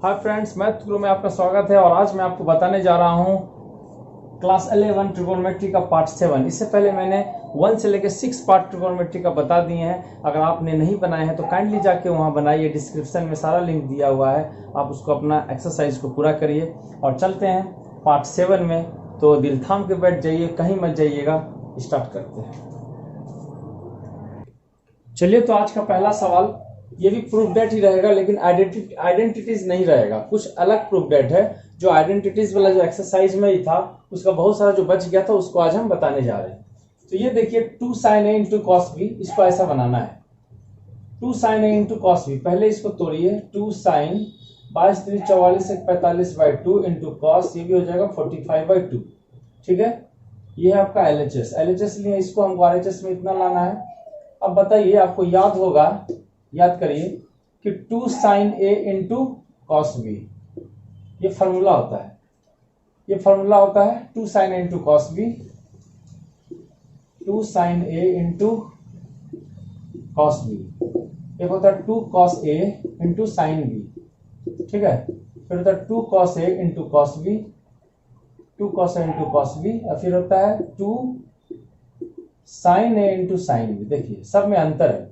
Hi friends, math गुरु में आपका स्वागत है। और आज मैं आपको बताने जा रहा हूँ क्लास 11 ट्रिगोनोमेट्री का पार्ट 7। इससे पहले मैंने 1 से लेकर 6 पार्ट ट्रिगोनोमेट्री का बता दिए हैं। अगर आपने नहीं बनाए हैं तो काइंडली जाके वहाँ बनाइए, डिस्क्रिप्शन में सारा लिंक दिया हुआ है, आप उसको अपना एक्सरसाइज को पूरा करिए। और चलते हैं पार्ट 7 में, तो दिल थाम के बैठ जाइए, कहीं मत जाइएगा। स्टार्ट करते हैं। चलिए, तो आज का पहला सवाल ये भी प्रूफ डेट ही रहेगा, लेकिन आइडेंटिटीज नहीं रहेगा। कुछ अलग प्रूफ डेट है, जो आइडेंटिटीज वाला जो एक्सरसाइज में ही था उसका बहुत सारा जो बच गया था उसको आज हम बताने जा रहे हैं। तो ये देखिए 2 sin a into cos b, इसको ऐसा बनाना है 2 sin a into cos b. पहले इसको तोड़िए, 2 sin 22 3 44 45/2 इंटू कॉस, ये भी हो जाएगा 45/2। ठीक है, ये है आपका LHS। LHS लिए इसको हमको RHS में इतना लाना है। अब बताइए, आपको याद होगा, याद करिए कि 2 sin a into cos b, ये फॉर्मूला होता है। ये फॉर्मूला होता है 2 sin a into cos b, 2 sin a into cos b. एक होता है 2 cos a into sine b. ठीक है, फिर होता है 2 cos a into cos b, 2 cos a into cos b. और फिर होता है 2 sin a into sine B. देखिए सब में अंतर है,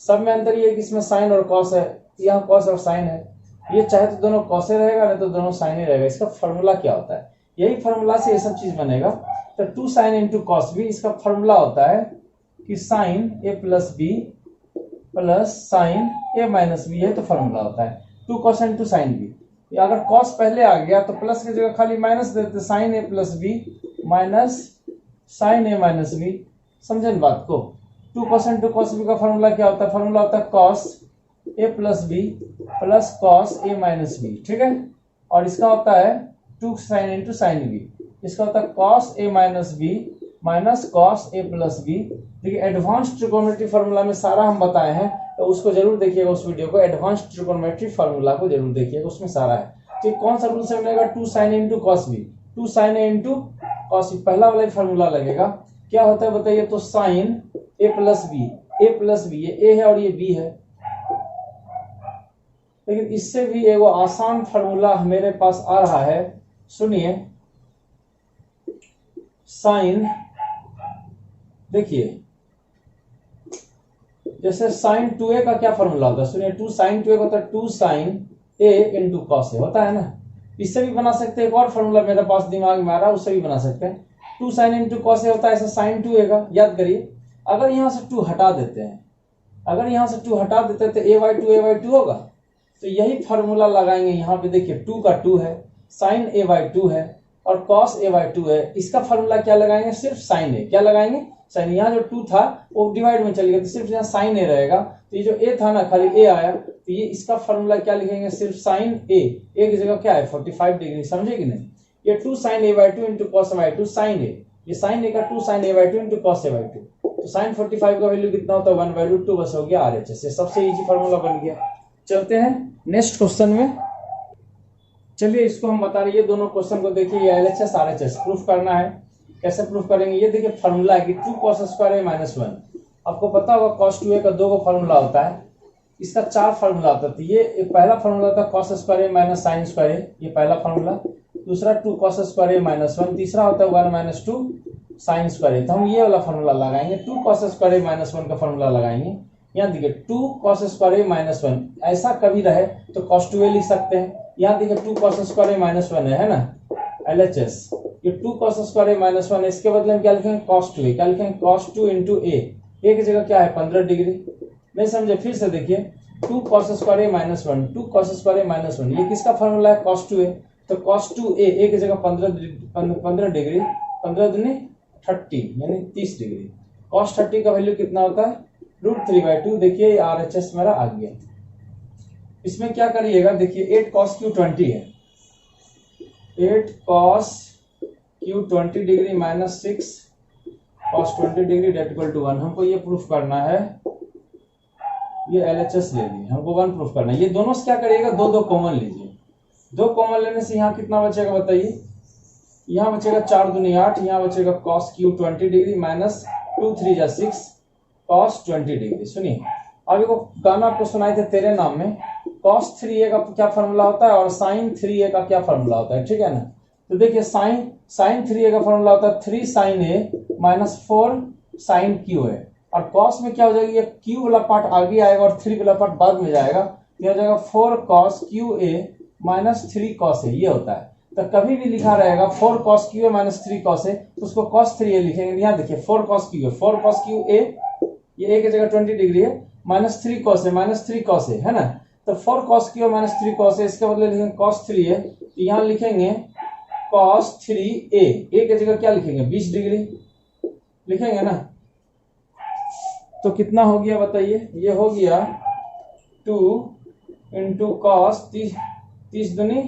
सब में अंतर ये है कि इसमें साइन और कॉस है, यहाँ कॉस और साइन है। ये चाहे तो दोनों कॉसे रहेगा, नहीं तो दोनों साइन ही रहेगा। इसका फॉर्मूला क्या होता है, यही फॉर्मूला से ये सब चीज बनेगा। तो 2 sin इंटू कॉस बी, इसका फॉर्मूला होता है कि sine a plus b plus sine a minus b, ये तो फॉर्मूला होता है 2 cos इंटू साइन बी। अगर कॉस पहले आ गया तो प्लस की जगह खाली माइनस देते, sine a plus b minus sine a minus b. समझे बात को। 2 cos इंटू कॉस बी का फॉर्मूला क्या होता है, फॉर्मूला होता है cos a plus b plus cos a minus b. ठीक है, और इसका होता है 2 sin इंटू साइन बी, इसका होता है cos a minus b minus cos a plus b. देखिए एडवांस ट्रिगोनोमेट्री फॉर्मूला में सारा हम बताए हैं, तो उसको जरूर देखिएगा, उस वीडियो को। एडवांस ट्रिगोनोमेट्री फॉर्मूला को जरूर देखिएगा, उसमें सारा है। ठीक, कौन सा रूल से बनेगा, 2 sin into cos b, 2 sin a into cos b, पहला वाला फॉर्मूला लगेगा। क्या होता है बताइए, तो sine a plus B, a plus b, ये a है और ये b है। लेकिन इससे भी एगो आसान फॉर्मूला मेरे पास आ रहा है, सुनिए। साइन, देखिए जैसे साइन 2a का क्या फॉर्मूला होता है, सुनिए। 2 sin 2a होता है 2 sin a into cos a, होता है ना। इससे भी बना सकते हैं, एक और फॉर्मूला मेरे पास दिमाग में आ रहा है, उससे भी बना सकते हैं। 2 sin इंटू कॉस a होता है ऐसा साइन 2a का। याद करिए, अगर यहां से 2 हटा देते हैं, अगर यहां से 2 हटा देते हैं तो a/2 होगा। तो यही फॉर्मूला लगाएंगे यहाँ पे। देखिए 2 का 2 है, साइन a/2 है और cos a/2 है। इसका फॉर्मूला क्या लगाएंगे, सिर्फ साइन a। क्या लगाएंगे, साइन। यहाँ जो 2 था वो डिवाइड में चल गया, तो सिर्फ यहाँ साइन a रहेगा। तो ये जो a था ना, खाली a आया, तो ये इसका फॉर्मूला क्या लिखेंगे, सिर्फ साइन a। की जगह क्या है 45 डिग्री। समझे कि नहीं। ये 2 sin a/2 into cos a/2 sine a, ये साइन a का 2 sin a/2 into cos a/2। तो साइन 45 का वैल्यू कितना होता है, 1/2, बस हो गया RHS। ये सबसे इजी फॉर्मूला बन गया। चलते हैं नेक्स्ट क्वेश्चन में। चलिए इसको हम बता रहे हैं, ये दोनों क्वेश्चन को देखिए। ये LHS RHS प्रूफ करना है। कैसे प्रूफ करेंगे, ये देखिए फॉर्मूला है कि 2 cos स्क्वायर a माइनस 1। आपको पता होगा cos 2a का 2 को फॉर्मूला होता है, इसका 4 फॉर्मूला होता है। तो ये पहला फॉर्मूला होता है cos square a minus sine square a, ये पहला फॉर्मूला। दूसरा 2 cos स्क्वायर a माइनस 1, तीसरा होता है 1 माइनस 2 साइन स्क्वायर a। तो हम ये वाला फॉर्मूला लगाएंगे, 2 cos स्क्वायर a माइनस 1 का फॉर्मूला लगाएंगे। यहाँ देखिए 2 cos स्क्वायर a माइनस 1, ऐसा कभी रहे तो cos 2a लिख सकते हैं। यहाँ देखिए 2 cos स्क्वायर a माइनस 1 है ना, LHS। ये 2 cos स्क्वायर a माइनस 1 है, इसके बदले में क्या लिखेंगे, cos 2a। क्या लिखेंगे, cos 2 इंटू a की जगह क्या है 15 डिग्री। नहीं समझे, फिर से देखिए 2 cos square a minus 1, 2 cos square a minus 1, ये किसका फॉर्मूला है, cos 2a। तो cos 2a की जगह 15 डिग्री, 15 दूनी 30 यानी 30 डिग्री। cos 30 का वैल्यू कितना होता है, √3/2। देखिए RHS मेरा आ गया। इसमें क्या करिएगा, देखिए 8 cos q 20 है, 8 cos q 20 degree minus 6 cos 20 degree that equal to 1। हमको ये प्रूफ करना है, ये LHS ले लिए, हमको 1 प्रूफ करना है। ये दोनों से क्या करिएगा, 2 कॉमन लीजिए। 2 कॉमन लेने से यहाँ कितना बचेगा बताइए, यहाँ बचेगा 4 दूनी 8, यहाँ बचेगा cos q 20 डिग्री माइनस 2 3 जा 6 cos 20 डिग्री। सुनिए, अभी वो गाना आपको सुनाए थे तेरे नाम में, cos 3a का क्या फॉर्मूला होता है और sin 3a का क्या फॉर्मूला होता है, ठीक है ना। तो देखिए sin 3a का फॉर्मूला होता है 3 sin a minus 4 sin q है, और cos में क्या हो जाएगा, ये q वाला पार्ट आगे आएगा और 3 वाला पार्ट बाद में जाएगा, ये हो जाएगा 4 cos qa minus 3 cos a, ये होता है। तो कभी भी लिखा रहेगा 4 cos qa minus 3 cos a, तो उसको cos 3a लिखेंगे। यहाँ देखिए 4 cos qa, 4 cos qa, ये a की जगह 20 डिग्री है, minus 3 cos a, minus 3 cos a है ना। तो 4 cos qa minus 3 cos a, इसके बदले लिखेंगे cos 3a, तो यहाँ लिखेंगे cos 3a, a की जगह क्या लिखेंगे 20 डिग्री लिखेंगे ना। तो कितना हो गया बताइए, ये हो गया 2 इंटू कॉस 30 दूनी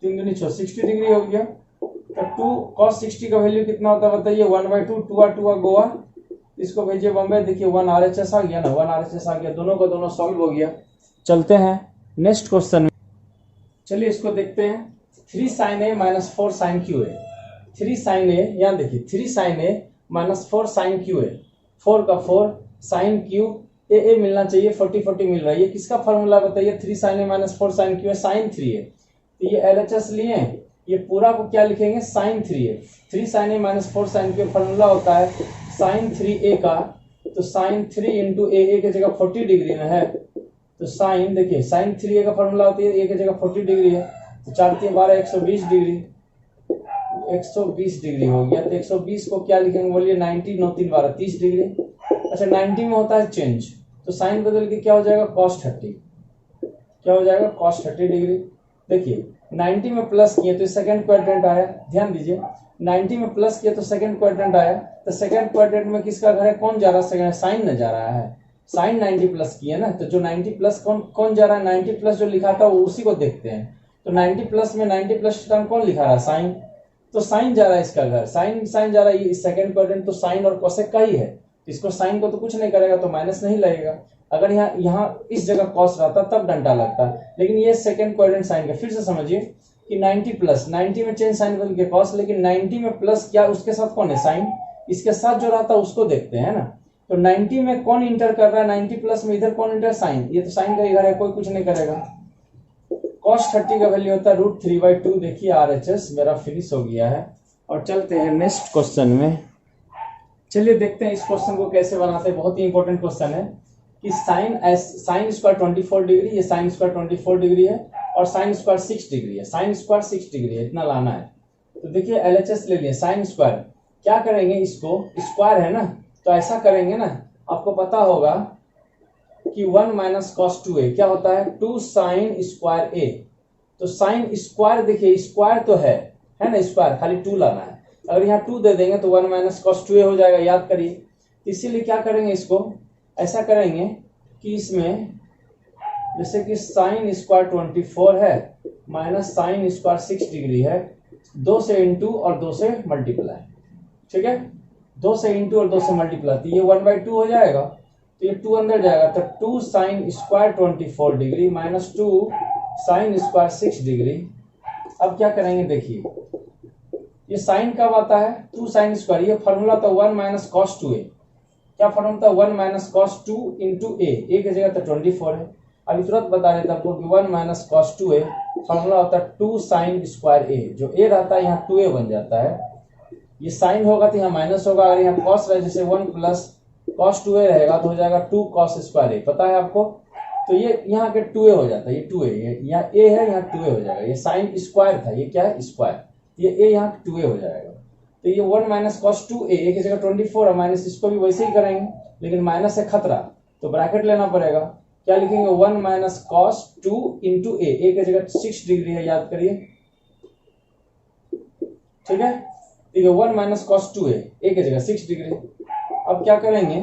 3 दूनी 6, 60 डिग्री हो गया। तो 2 cos 60 का वैल्यू कितना होता है बताइए, 1/2, 2 गोवा, इसको भेजिए बॉम्बे, देखिए 1 RHS आ गया ना, 1 RHS आ गया, दोनों का दोनों सॉल्व हो गया। चलते हैं नेक्स्ट क्वेश्चन में, चलिए इसको देखते हैं। 3 sin a minus 4 sin q है, 3 sin a, यहाँ देखिए 3 sin a minus 4 sin q है, 4 का 4 sin q, ए मिलना चाहिए, 40 मिल रहा है, ये किसका फॉर्मूला बताइए, 3 sin a minus 4 sin q है, sin 3 है, तो ये LHS लिए, ये पूरा को क्या लिखेंगे sin 3 है, 3 sin a minus 4 sin q formula होता है sin 3a का, तो sin 3 इंटू a की जगह 40 डिग्री में है, तो sin देखिए sin 3a का फॉर्मूला होती है a की जगह 40 डिग्री है, तो 4 3 12 120 डिग्री, 120 डिग्री हो गया। तो 120 को क्या लिखेंगे बोलिए, 90 9 3 12 30 डिग्री। अच्छा 90 में होता है चेंज, तो साइन बदल के क्या हो जाएगा cos 30, क्या हो जाएगा cos 30 डिग्री। देखिए 90 में प्लस किए तो सेकंड क्वाड्रेंट आया, ध्यान दीजिए 90 में प्लस किए तो सेकंड क्वाड्रेंट आया, तो सेकंड क्वाड्रेंट में किसका घर है, कौन जा रहा है, सेकंड साइन न जा रहा है, साइन 90 प्लस किए ना, तो जो 90 प्लस कौन जा रहा है, 90 प्लस जो लिखा था वो उसी को देखते हैं। तो 90 प्लस में 90 प्लस टर्म कौन लिखा रहा है, साइन, तो साइन जा रहा है इसका घर, साइन जा रहा है, ये सेकंड क्वाड्रेंट तो साइन और कोसेक का ही है, इसको साइन को तो कुछ नहीं करेगा, तो माइनस नहीं लगेगा। अगर यहाँ इस जगह कॉस रहता तब डंडा लगता, लेकिन ये सेकंड क्वाड्रेंट साइन का। फिर से समझिए कि 90 प्लस 90 में चेंज साइन बदल के कॉस, लेकिन 90 में प्लस क्या उसके साथ कौन है, साइन, इसके साथ जो रहता है उसको देखते हैं ना। तो 90 में कौन इंटर कर रहा है, 90 प्लस में इधर कौन इंटर, साइन, ये तो साइन का इधर है, कोई कुछ नहीं करेगा। cos 30 का वैल्यू होता है √3/2। देखिए RHS मेरा फिनिश हो गया है, और चलते हैं नेक्स्ट क्वेश्चन में। चलिए देखते हैं इस क्वेश्चन को कैसे बनाते हैं, बहुत ही इंपॉर्टेंट क्वेश्चन है कि साइन स्क्वायर 24 डिग्री, ये साइन स्क्वायर 24 डिग्री है, और साइन स्क्वायर 6 डिग्री है, साइन स्क्वायर 6 डिग्री है, इतना लाना है। तो देखिए LHS ले लिए, साइन स्क्वायर क्या करेंगे, इसको स्क्वायर है ना, तो ऐसा करेंगे ना, आपको पता होगा कि 1 माइनस cos 2a क्या होता है, 2 sin स्क्वायर a। तो साइन स्क्वायर देखिए स्क्वायर तो है ना, स्क्वायर खाली 2 लाना है, अगर यहाँ 2 दे देंगे तो 1 माइनस cos 2a हो जाएगा, याद करिए। इसीलिए क्या करेंगे, इसको ऐसा करेंगे कि इसमें जैसे कि साइन स्क्वायर 24 है माइनस साइन स्क्वायर 6 डिग्री है, 2 से इंटू और 2 से मल्टीप्लाई, ठीक है, 2 से इंटू और 2 से मल्टीप्लाई, तो ये 1/2 हो जाएगा, तो ये 2 अंदर जाएगा, तो 2 sine square 24 degree minus 2 sine square 6 degree. अब क्या करेंगे देखिए, ये साइन कब आता है, 2 साइन स्क्वायर, ये फॉर्मूला था 1 माइनस cos 2a, क्या फॉर्मूला था 1 माइनस cos 2 इंटू a की जगह तो 24 है। अभी तुरंत बता देता आपको कि 1 माइनस cos 2a फॉर्मूला होता है 2 साइन स्क्वायर a, जो a रहता है यहाँ 2a बन जाता है, ये साइन होगा तो यहाँ माइनस होगा, अगर यहाँ cos रहे जैसे 1 प्लस cos 2a रहेगा तो हो जाएगा 2 cos स्क्वायर a, पता है आपको, तो ये यहाँ के 2a हो जाता है, ये 2a, यहाँ a है यहाँ 2a हो जाएगा, ये साइन स्क्वायर था, ये क्या है स्क्वायर, ये a यहाँ 2a हो जाएगा। तो ये 1 माइनस cos 2a की जगह 24 और माइनस इसको भी वैसे ही करेंगे, लेकिन माइनस है खतरा तो ब्रैकेट लेना पड़ेगा, क्या लिखेंगे 1 माइनस cos 2 इंटू a की जगह 6 डिग्री है, याद करिए, ठीक है, ठीक है, 1 माइनस cos 2a की जगह 6 डिग्री। अब क्या करेंगे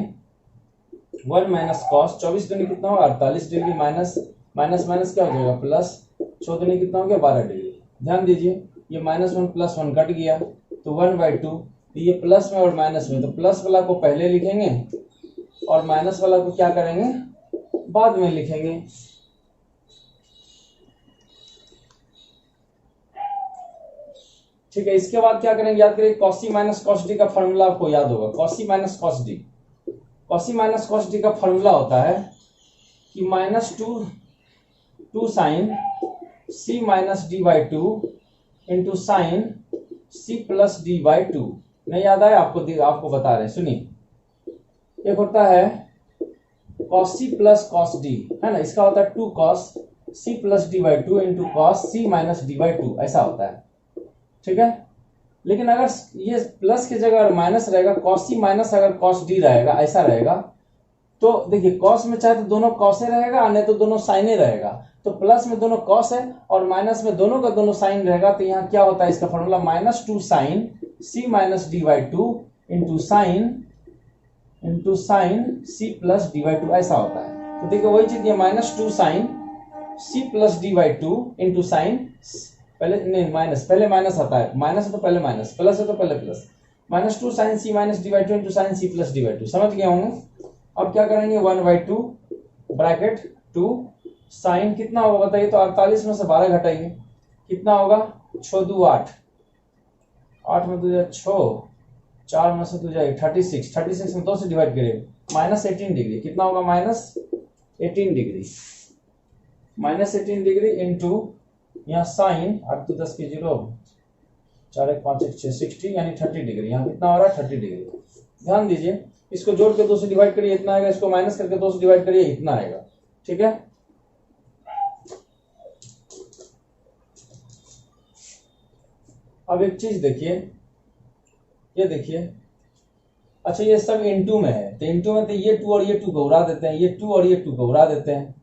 1 माइनस cos 24 दूनी कितना होगा 48 डिग्री, माइनस माइनस माइनस क्या हो जाएगा प्लस, 6 दूनी कितना हो गया 12 डिग्री। ध्यान दीजिए ये -1 प्लस 1 कट गया, तो 1/2, ये प्लस में और माइनस में, तो प्लस वाला को पहले लिखेंगे और माइनस वाला को क्या करेंगे बाद में लिखेंगे। ठीक है, इसके बाद क्या करेंगे, याद करिए कॉसी माइनस cos d का फॉर्मूला आपको याद होगा, cos c minus cos d, cos c minus cos d का फॉर्मूला होता है कि -2 2 sine c minus D by two into sine c plus D by two. नहीं याद आया आपको? आपको बता रहे हैं, सुनिए। एक होता है cos c plus cos d, है ना, इसका होता है 2 cos c plus D by two into cos c minus D by two, ऐसा होता है, ठीक है। लेकिन अगर ये प्लस की जगह अगर माइनस रहेगा, cos c माइनस अगर cos d रहेगा, ऐसा रहेगा, तो देखिए cos में चाहे तो दोनों cos रहेगा, नहीं तो दोनों sin रहेगा। तो प्लस में दोनों cos है और माइनस में दोनों का दोनों sin रहेगा, तो यहाँ क्या होता है इसका formula minus 2 sine c minus D by two into sine c plus D by two, ऐसा होता है। तो देखिए वही चीज, ये minus 2 sine c plus D by two into sine, पहले नहीं माइनस, पहले माइनस आता है, माइनस है तो पहले माइनस, प्लस है तो पहले plus, minus 2 sine c minus D by two into sine c plus D by two. समझ गए होंगे। अब क्या करेंगे, 1/2 ब्रैकेट 2 साइन कितना होगा बताइए? तो 48 में से 12 घटाइए, कितना होगा? 6 2 8, 8 में 2 6, 4 में से 2 36, 36 में 2 से डिवाइड करिए, माइनस 18 डिग्री, कितना होगा? Minus 18 degree, minus 18 degree into यहाँ साइन 8 2 10 की 0, 4 1 5 1 6 60, यानी 30 डिग्री। यहाँ कितना हो रहा है? 30 डिग्री। ध्यान दीजिए, इसको जोड़ के 2 से डिवाइड करिए, इतना आएगा, इसको माइनस करके 2 से डिवाइड करिए, इतना आएगा, ठीक है। अब एक चीज देखिए, ये देखिए, अच्छा ये सब इनटू में है, तो इनटू में तो ये 2 और ये 2 को उड़ा देते हैं, ये 2 और ये 2 को उड़ा देते हैं,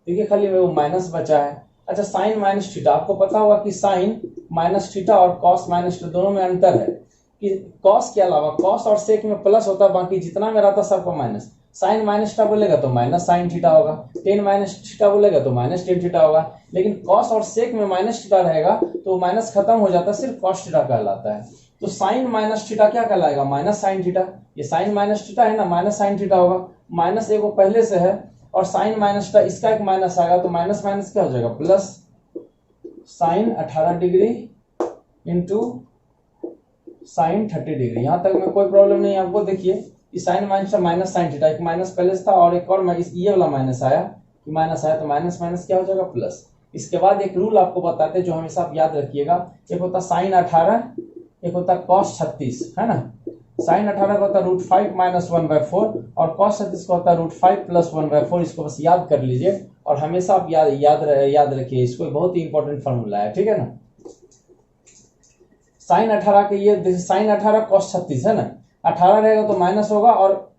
देखिए खाली वो माइनस बचा है। अच्छा साइन माइनस थीटा, आपको पता होगा कि साइन माइनस थीटा और कॉस माइनस थीटा दोनों में अंतर है कि कॉस के अलावा कॉस और सेक में प्लस होता है, बाकी जितना में रहता सबका माइनस। साइन माइनस थीटा बोलेगा तो माइनस साइन थीटा होगा, टेन माइनस थीटा बोलेगा तो माइनस टेन थीटा होगा। लेकिन कॉस और सेक में माइनस थीटा रहेगा तो माइनस खत्म हो जाता है, सिर्फ कॉस थीटा कहलाता है। तो साइन माइनस थीटा क्या कहलाएगा? Minus sine theta. ये साइन माइनस थीटा है ना, माइनस साइन थीटा होगा, माइनस एक वो पहले से है और साइन माइनस थीटा इसका एक माइनस आएगा, तो माइनस माइनस क्या हो जाएगा? Plus sine 18 degree into sine 30 degree. यहां तक में कोई प्रॉब्लम नहीं है आपको। देखिए sine minus minus sine theta, एक माइनस पहले था और एक और ये वाला माइनस आया, कि माइनस आया तो माइनस माइनस क्या हो जाएगा? प्लस। इसके बाद एक रूल आपको बताते हैं जो हमेशा आप याद रखिएगा, एक होता साइन 18, एक होता कॉस 36, है ना। साइन 18 का होता √5 माइनस 1/4 और कॉस 36 का होता √5 प्लस 1/4। इसको बस याद कर लीजिए और हमेशा आप याद रखिए, इसको बहुत ही इंपॉर्टेंट फॉर्मूला है, ठीक है ना। साइन 18 के ये साइन 18 कॉस 36 है ना, 18 रहेगा तो माइनस होगा और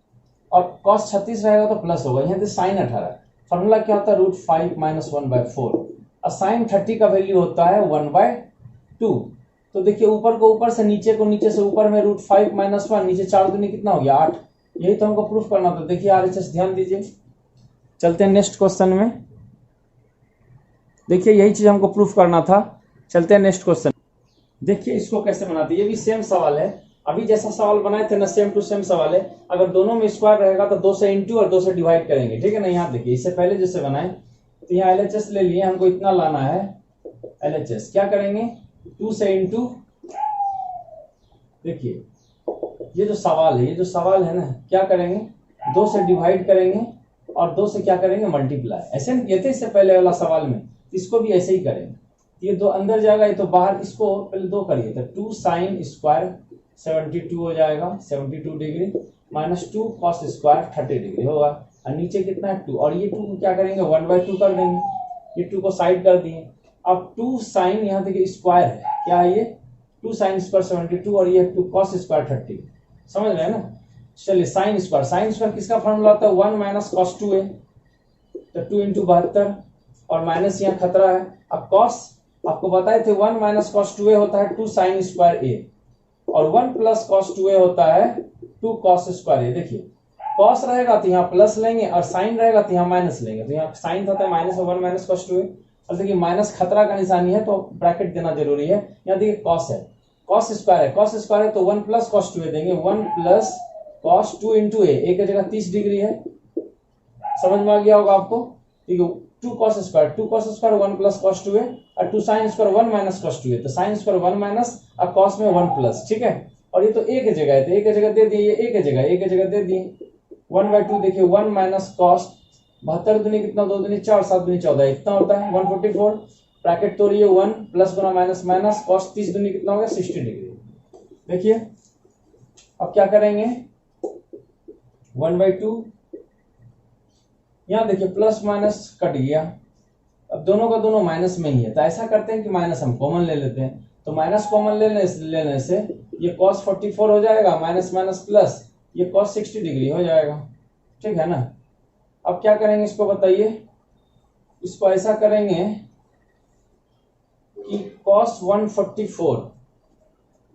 कॉस 36 रहेगा तो प्लस होगा। यहाँ साइन 18 फॉर्मूला क्या होता है? √5 माइनस 1/4 और साइन 30 का वैल्यू होता है 1/2। तो देखिए ऊपर को ऊपर से नीचे को नीचे से ऊपर में √5 माइनस 1, नीचे 4 दूनी कितना हो गया? 8। यही तो हमको प्रूफ करना था। देखिए RHS ध्यान दीजिए, चलते हैं नेक्स्ट क्वेश्चन में। देखिए यही चीज हमको प्रूफ करना था, चलते हैं नेक्स्ट क्वेश्चन। देखिए इसको कैसे बनाते हैं, ये भी सेम सवाल है, अभी जैसा सवाल बनाए थे ना सेम टू सेम सवाल है। अगर दोनों में स्क्वायर रहेगा तो 2 से इंटू और 2 से डिवाइड करेंगे, ठीक है ना। यहाँ देखिए इससे पहले जैसे बनाए तो यहाँ LHS ले लिए, हमको इतना लाना है LHS, क्या करेंगे? 2 से इंटू, देखिए ये जो सवाल है, ये जो सवाल है ना, क्या करेंगे? 2 से डिवाइड करेंगे और 2 से क्या करेंगे? मल्टीप्लाई। ऐसे ये थे इससे पहले वाला सवाल में, इसको भी ऐसे ही करेंगे। ये 2 अंदर जाएगा, ये तो बाहर, इसको पहले 2 करिए तो 2 साइन स्क्वायर 72 हो जाएगा, 72 degree minus 2 cos square 30 degree होगा। और नीचे कितना है? 2, और ये 2 को क्या करेंगे? 1/2 कर देंगे, ये 2 को साइड कर दिए। अब 2 साइन, यहाँ देखिए स्क्वायर है, क्या है ये? 2 साइन स्क्वायर 72 और ये 2 कॉस स्क्वायर 30, समझ रहे हैं ना। चलिए साइन स्क्वायर किसका फॉर्मूला होता है? 1 माइनस कॉस 2 है, तो 2 इंटू 72 और माइनस यहाँ खतरा है। अब कॉस आपको बताए थे 1 माइनस कॉस 2a होता है 2 साइन स्क्वायर a और 1 प्लस कॉस 2a होता है 2 कॉस स्क्वायर a। देखिए कॉस रहेगा तो यहाँ प्लस लेंगे और साइन रहेगा तो यहाँ माइनस लेंगे, तो यहाँ साइन था माइनस 1 माइनस कॉस 2a। और देखिए माइनस खतरा का निशानी है तो ब्रैकेट देना जरूरी है। यहाँ देखिए कॉस है, कॉस स्क्वायर है तो 1 प्लस कॉस 2a देंगे, 1 प्लस कॉस 2 इंटू a, एक जगह 30 डिग्री है, समझ में आ गया होगा आपको। ठीक है, 2 cos square 1 plus cos 2a और 2 sine square 1 minus cos 2a, तो साइन स्क्वायर 1 माइनस और कॉस में 1 प्लस, ठीक है। और ये तो एक जगह है तो एक जगह दे दिए, ये एक जगह दे दिए 1/2। देखिए 1 माइनस कॉस 72 दूनी कितना, 2 दूनी 4, 7 दूनी 14, इतना होता है 144। ब्रैकेट तोड़िए 1 प्लस गुना माइनस माइनस cos 30 दूनी कितना हो गया 60 डिग्री। देखिए अब क्या करेंगे 1/2, यहाँ देखिए प्लस माइनस कट गया, अब दोनों का दोनों माइनस में ही है, तो ऐसा करते हैं कि माइनस हम कॉमन ले लेते हैं, तो माइनस कॉमन लेने से ये cos 44 हो जाएगा, माइनस माइनस प्लस ये cos 60 डिग्री हो जाएगा, ठीक है ना। अब क्या करेंगे इसको बताइए, इसको ऐसा करेंगे कि cos 144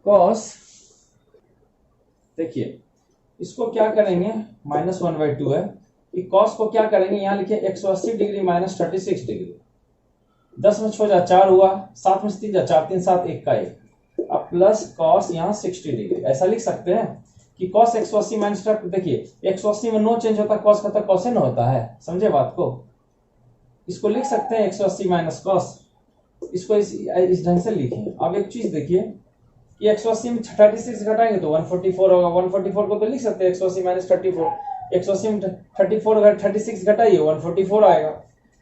cos, देखिए इसको क्या करेंगे -1/2 है, कि cos को क्या करेंगे, यहाँ लिखिए 180 डिग्री माइनस 36 डिग्री, 10 में 6 जा 4 हुआ, 7 में 3 जा 4, 3 7 1 का 1, अब प्लस cos यहाँ 60 डिग्री, ऐसा लिख सकते हैं कि cos 180 माइनस, देखिए 180 में नो चेंज होता, cos का तो cosine होता है, समझे बात को। इसको लिख सकते हैं 180 माइनस cos, इसको इस ढंग से लिखें। अब एक चीज देखिए कि 180 में 36 घटाएंगे तो 144 होगा, 144 को तो लिख सकते हैं 180 माइनस 34, 180 में 34 अगर 36 घटाइए 144 आएगा।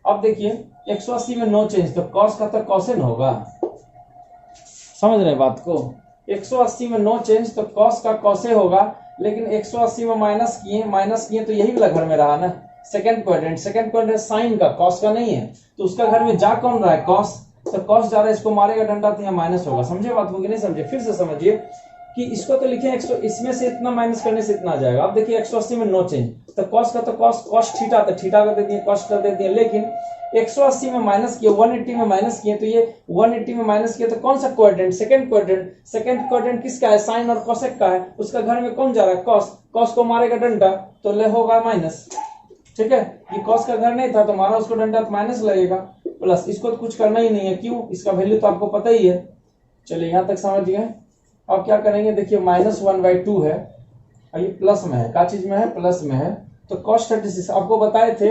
अब देखिए 180 में नो चेंज, तो cos का तो cosine होगा, समझ रहे बात को। 180 में नो चेंज तो cos का cosine होगा, लेकिन 180 में माइनस किए तो यही वाला घर में रहा ना, सेकंड क्वाड्रेंट साइन का, cos का नहीं है, तो उसका घर में जा कौन रहा है cos, तो cos जा रहा है, इसको मारेगा डंडा तो यहाँ माइनस होगा, समझे बात को कि नहीं समझे। फिर से समझिए कि इसको तो लिखे इसमें से इतना माइनस करने से इतना आ जाएगा। अब देखिए 180 में नो चेंज, तो cos का तो cos थीटा, तो थीटा का दे दिए, cos का दे दिए, लेकिन 180 में माइनस किए, 180 में माइनस किए, तो ये 180 में माइनस किए तो कौन सा क्वाड्रेंट, सेकंड क्वाड्रेंट किसका है, साइन और कोसेक का है, उसका घर में कौन जा रहा है cos को मारेगा डंडा तो ले होगा माइनस, ठीक है। ये cos का घर नहीं था तो मारा उसको डंडा तो माइनस लगेगा, प्लस इसको तो कुछ करना ही नहीं है, क्यों, इसका वैल्यू तो आपको पता ही है। चलिए यहां तक समझ गए। अब क्या करेंगे, देखिए -1/2 है और ये प्लस में है, क्या चीज में है, प्लस में है, तो cos 36 आपको बताए थे,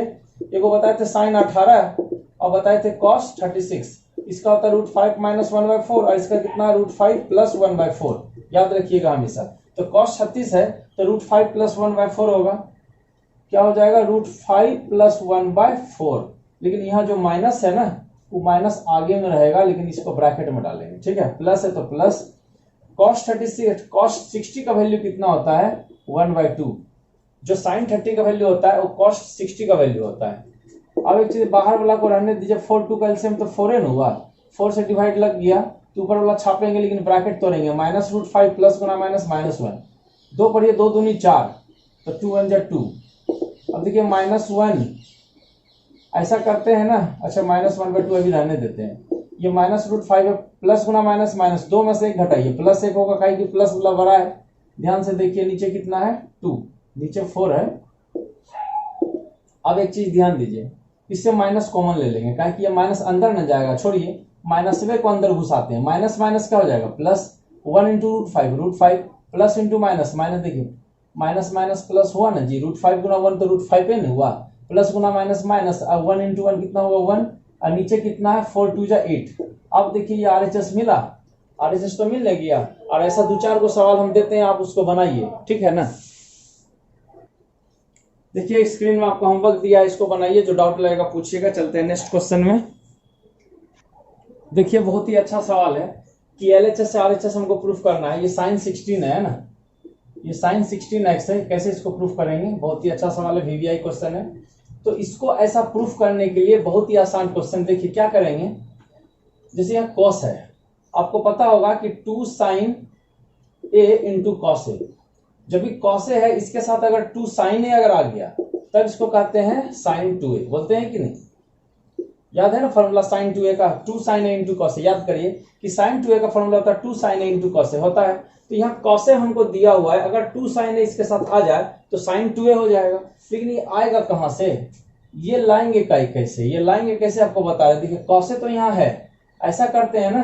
एगो बताए थे sin 18 और बताए थे cos 36, इसका होता है √5 - 1/4 और इसका कितना √5 + 1/4, याद रखिएगा हमेशा। तो cos 36 है तो √5 + 1/4 होगा, क्या हो जाएगा √5 + 1/4, लेकिन यहाँ जो माइनस है ना वो माइनस आगे में रहेगा, लेकिन इसको ब्रैकेट में डालेंगे, ठीक है। प्लस है तो प्लस, cos 60 का वैल्यू कितना होता है 1/2, जो sin 30 का वैल्यू होता है वो cos 60 का वैल्यू होता है। अब एक चीज बाहर वाला को रहने दीजिए, 4 2 का एलसीएम तो 4 न हुआ, 4 से डिवाइड लग गया तो ऊपर वाला छापेंगे, लेकिन ब्रैकेट तोड़ेंगे, -√5 प्लस गुना माइनस -1, 2 पढ़िए 2 दूनी 4, तो 2 1 जा 2। अब देखिए -1 ऐसा करते हैं ना, अच्छा -1/2 अभी रहने देते हैं, ये -√5 है, प्लस गुना माइनस माइनस, 2 में से 1 घटाइए, प्लस 1 होगा, कहीं कि प्लस वाला बड़ा है, ध्यान से देखिए नीचे कितना है 2, नीचे 4 है। अब एक चीज ध्यान दीजिए, इससे माइनस कॉमन ले लेंगे, कहीं कि ये माइनस अंदर न जाएगा, छोड़िए माइनस को अंदर घुसाते हैं, माइनस माइनस क्या हो जाएगा plus, 1 × √5 plus into minus minus, देखिए माइनस माइनस प्लस हुआ ना जी, √5 गुना 1 तो √5 पे नहीं हुआ, प्लस गुना माइनस माइनस, 1 × 1 कितना होगा 1, और नीचे कितना है 4 2 जा 8। अब देखिए ये RHS मिला, RHS तो मिल गया, और ऐसा 2-4 को सवाल हम देते हैं, आप उसको बनाइए, ठीक है ना। देखिए स्क्रीन में आपको होमवर्क दिया है, इसको बनाइए, जो डाउट लगेगा पूछिएगा। चलते हैं नेक्स्ट क्वेश्चन में। देखिए बहुत ही अच्छा सवाल है कि LHS से RHS हमको प्रूफ करना है, ये sin 16 है ना, ये sin 16x है, कैसे इसको प्रूफ करेंगे, बहुत ही अच्छा सवाल है, VVI क्वेश्चन है। तो इसको ऐसा प्रूफ करने के लिए बहुत ही आसान क्वेश्चन, देखिए क्या करेंगे, जैसे यहाँ cos है, आपको पता होगा कि 2 sin A × cos A, जब भी cos A है इसके साथ अगर 2 sin A अगर आ गया तब इसको कहते हैं sin 2A, बोलते हैं कि नहीं, याद है ना फॉर्मूला sin 2A का, 2 sin A × cos A, याद करिए कि sin 2A का फॉर्मूला होता है 2 sin A × cos A होता है। तो यहाँ cos A हमको दिया हुआ है, अगर 2 sin A इसके साथ आ जाए तो sin 2A हो जाएगा, लेकिन ये आएगा कहां से, ये लाएंगे कैसे, ये लाएंगे कैसे आपको बता रहे, देखिए cos A तो यहाँ है, ऐसा करते हैं ना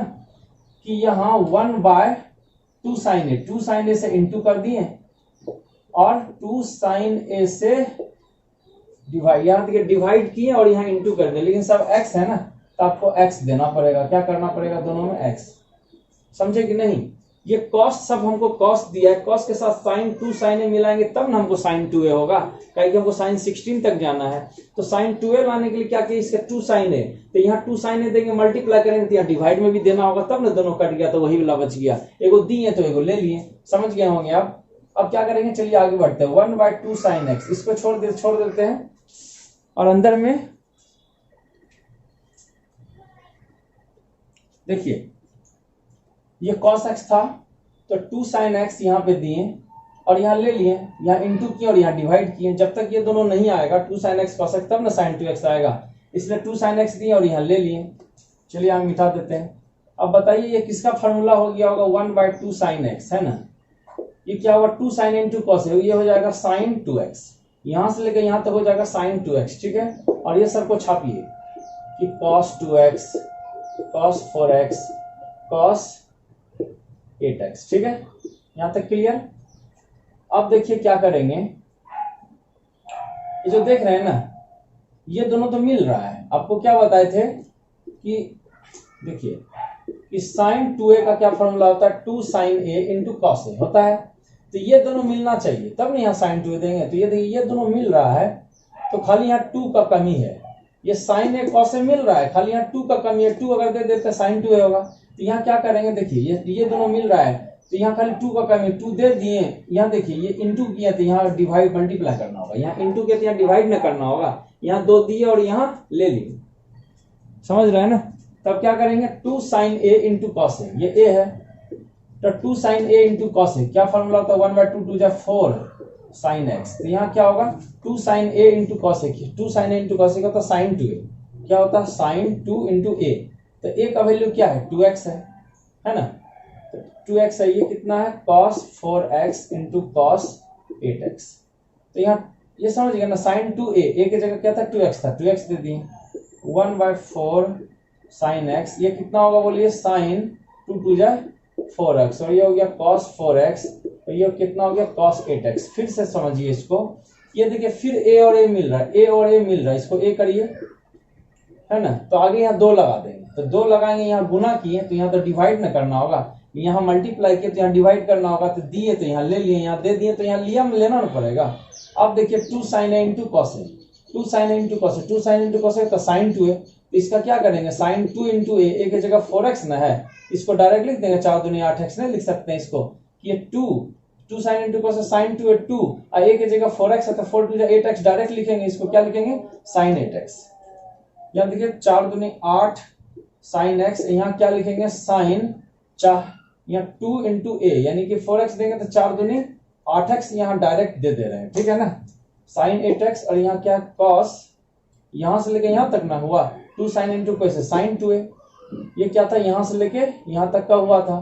कि यहाँ 1/2 sin A, 2 sin A से इंटू कर दिए और 2 sin A से डिवाइड, यहाँ देखिए डिवाइड किए और यहाँ इंटू कर दिए, लेकिन सब x है ना तो आपको x देना पड़ेगा, क्या करना पड़ेगा दोनों में x, समझे कि नहीं। ये कॉस सब हमको कॉस दिया है, कॉस के साथ साइन 2 साइन ए मिलाएंगे तब ना हमको साइन 2a होगा, क्योंकि हमको साइन 16 तक जाना है। तो साइन 2a लाने के लिए क्या किया, इसका 2 साइन ए, तो यहाँ 2 साइन ए देंगे, मल्टीप्लाई करेंगे तो यहाँ डिवाइड में भी देना होगा, तब ना दोनों कट गया तो वही वाला बच गया। एगो दिए तो एगो ले लिए, समझ गए होंगे आप। अब क्या करेंगे, चलिए आगे बढ़ते हैं। 1/2 साइन एक्स, इसको छोड़ देते हैं और अंदर में देखिए ये cos x था तो 2 sin x यहाँ पे दिए और यहाँ ले लिए, यहाँ इंटू किए और यहाँ डिवाइड किए। जब तक ये दोनों नहीं आएगा 2 sin x cos x तब ना sin 2x आएगा, इसलिए 2 sin x दिए और यहाँ ले लिए। चलिए हम मिटा देते हैं। अब बताइए ये किसका फॉर्मूला हो गया होगा, 1/2 sin x है ना। ये क्या हुआ, 2 sin into cos है, ये हो जाएगा sin 2x, यहाँ से लेकर यहाँ तक हो जाएगा sin 2x, ठीक है। और ये सर को छापिए कि cos 2x cos 4x cos 8x, ठीक है, यहां तक क्लियर। अब देखिए क्या करेंगे, ये जो देख रहे हैं ना ये दोनों तो मिल रहा है। आपको क्या बताए थे कि देखिए कि sin 2a का क्या फॉर्मूला होता है, 2 sin a into cos a होता है। तो ये दोनों मिलना चाहिए तब नहीं यहाँ sin 2a देंगे। तो ये देखिए ये दोनों मिल रहा है तो खाली यहाँ 2 का कमी है, ये sin a cos a मिल रहा है, खाली यहाँ 2 का कमी है। 2 अगर दे देते sin 2a होगा। तो यहाँ क्या करेंगे, देखिए ये दोनों मिल रहा है तो यहाँ खाली 2 का कमी, 2 दे दिए, यहाँ देखिए ये इंटू किया तो यहाँ डिवाइड मल्टीप्लाई करना होगा, यहाँ इंटू किया तो यहाँ डिवाइड में करना होगा, यहाँ 2 दिए और यहाँ ले लिए, समझ रहे हैं ना। तब क्या करेंगे, 2 sin a into cos a, ये a है तो 2 sin a into cos a क्या फॉर्मूला होता है, 1/2 2 4 sin x। तो यहाँ क्या होगा 2 sin a into cos a, 2 sin a into cos a क्या होता है sin 2a, क्या होता है sin 2 into a। तो a का वैल्यू क्या है 2x है ना, तो 2x है, ये कितना है cos 4x into cos 8x। तो यहाँ ये समझ गया ना, sin 2a, a की जगह क्या था 2x था, 2x दे दिए, 1/4 sin x, ये कितना होगा बोलिए sin 2 2 4x, और ये हो गया cos 4x, तो ये कितना हो गया cos 8x। फिर से समझिए इसको, ये देखिए फिर a और a मिल रहा है, a और a मिल रहा है, इसको a करिए है ना। तो आगे यहाँ 2 लगा देंगे, तो 2 लगाएंगे, यहाँ गुना किए तो यहाँ तो डिवाइड न करना होगा, यहाँ मल्टीप्लाई किए तो यहाँ डिवाइड करना होगा, तो दिए तो यहाँ ले लिए, यहाँ दे दिए तो यहाँ लिया लेना ना पड़ेगा। अब देखिए 2 sin a into cos a, 2 sin a into cos a, 2 sin into cos a तो sin 2a, तो इसका क्या करेंगे sin 2 into a, a की जगह 4x ना है, इसको डायरेक्ट लिख देंगे, 4 दूनी 8x नहीं लिख सकते हैं इसको, ये 2 sin into cos a sin 2a 2, a की जगह 4x है तो 4 2 8x डायरेक्ट लिखेंगे, इसको क्या लिखेंगे sin 8x। यहाँ देखिए 4 दूनी 8 sin x, यहाँ क्या लिखेंगे sin, यहाँ 2 into a यानी कि 4x देंगे तो 4 दूनी 8x यहाँ डायरेक्ट दे रहे हैं, ठीक है ना, sin 8x। और यहाँ क्या cos, यहाँ से लेके यहाँ तक ना हुआ 2 sin into cos sin 2a, ये क्या था यहाँ से लेके यहाँ तक का हुआ था।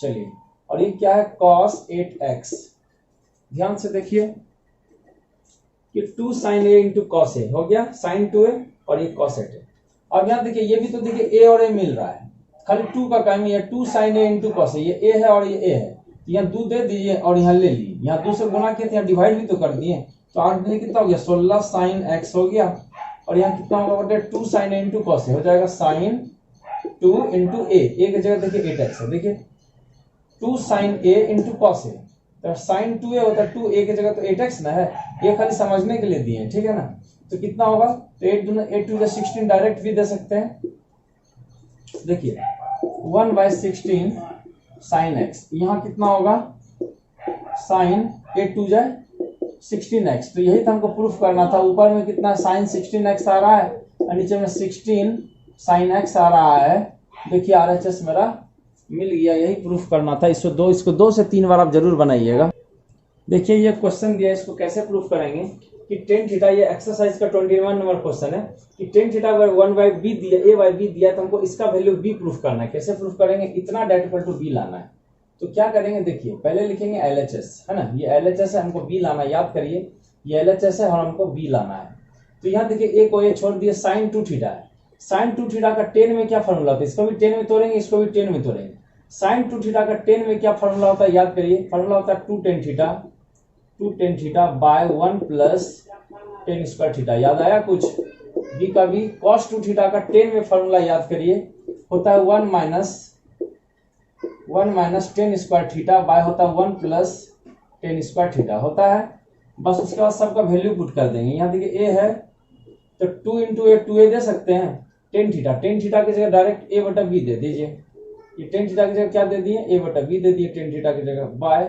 चलिए, और ये क्या है cos 8x, ध्यान से देखिए कि 2 sin a into cos a हो गया sin 2a और ये cos 8a। और यहाँ देखिए ये भी तो देखिए a और a मिल रहा है, खाली 2 का कमी है, 2 sin a into cos a, ये a है और ये a है, यहाँ 2 दे दीजिए और यहाँ ले लिए, यहाँ 2 से गुना किए तो यहाँ डिवाइड भी तो कर दिए, तो 8 दूनी कितना हो गया 16 sin x हो गया, और यहाँ कितना होगा 2 sin a into cos a हो जाएगा sin 2 into a, a की जगह देखिए 8x है, देखिए 2 sin a into cos a, तो sin 2a होता है 2a की जगह तो 8x ना है, ये खाली समझने के लिए दिए हैं, ठीक है ना। तो कितना होगा, तो 8 2 16 डायरेक्ट भी दे सकते हैं, देखिए 1/16 sin x, यहाँ कितना होगा sin 8 2 16x। तो यही तो हमको प्रूफ करना था, ऊपर में कितना sin 16x आ रहा है और नीचे में 16 sin x आ रहा है। देखिए RHS मेरा मिल गया, यही प्रूफ करना था। इसको 2 से 3 बार आप जरूर बनाइएगा। देखिए ये क्वेश्चन दिया है, इसको कैसे प्रूफ करेंगे कि tan थीटा, ये एक्सरसाइज का 21 नंबर क्वेश्चन है कि tan थीटा अगर 1/b दिया, a/b दिया तो हमको इसका वैल्यू b प्रूफ करना है। कैसे प्रूफ करेंगे, इतना डेट इक्वल टू b लाना है। तो क्या करेंगे, देखिए पहले लिखेंगे LHS है ना, ये LHS है, हमको b लाना, याद करिए ये LHS है और हमको b लाना है। तो यहाँ देखिए a को ये छोड़ दिए, sin 2 थीटा है, sin 2 थीटा का 10 में क्या फॉर्मूला होता है, इसको भी 10 में तोड़ेंगे, इसको भी 10 में तोड़ेंगे। sin 2 थीटा का 10 में क्या फॉर्मूला होता है, याद करिए, फॉर्मूला होता है 2 tan theta by 1 plus tan square theta. याद आया कुछ, b का भी cos 2 थीटा का 10 में फॉर्मूला याद करिए, होता है 1 minus 1 minus tan square theta, by होता है 1 प्लस टेन स्क्वायर थीटा होता है। बस उसके बाद सबका वैल्यू पुट कर देंगे। यहाँ देखिए ए है तो 2 इंटू ए 2a दे सकते हैं, टेन थीटा की जगह डायरेक्ट a बटा b दे दीजिए। ये टेन थीटा की जगह क्या दे दिए, a बटा b दे दिए टेन थीटा की जगह, बाय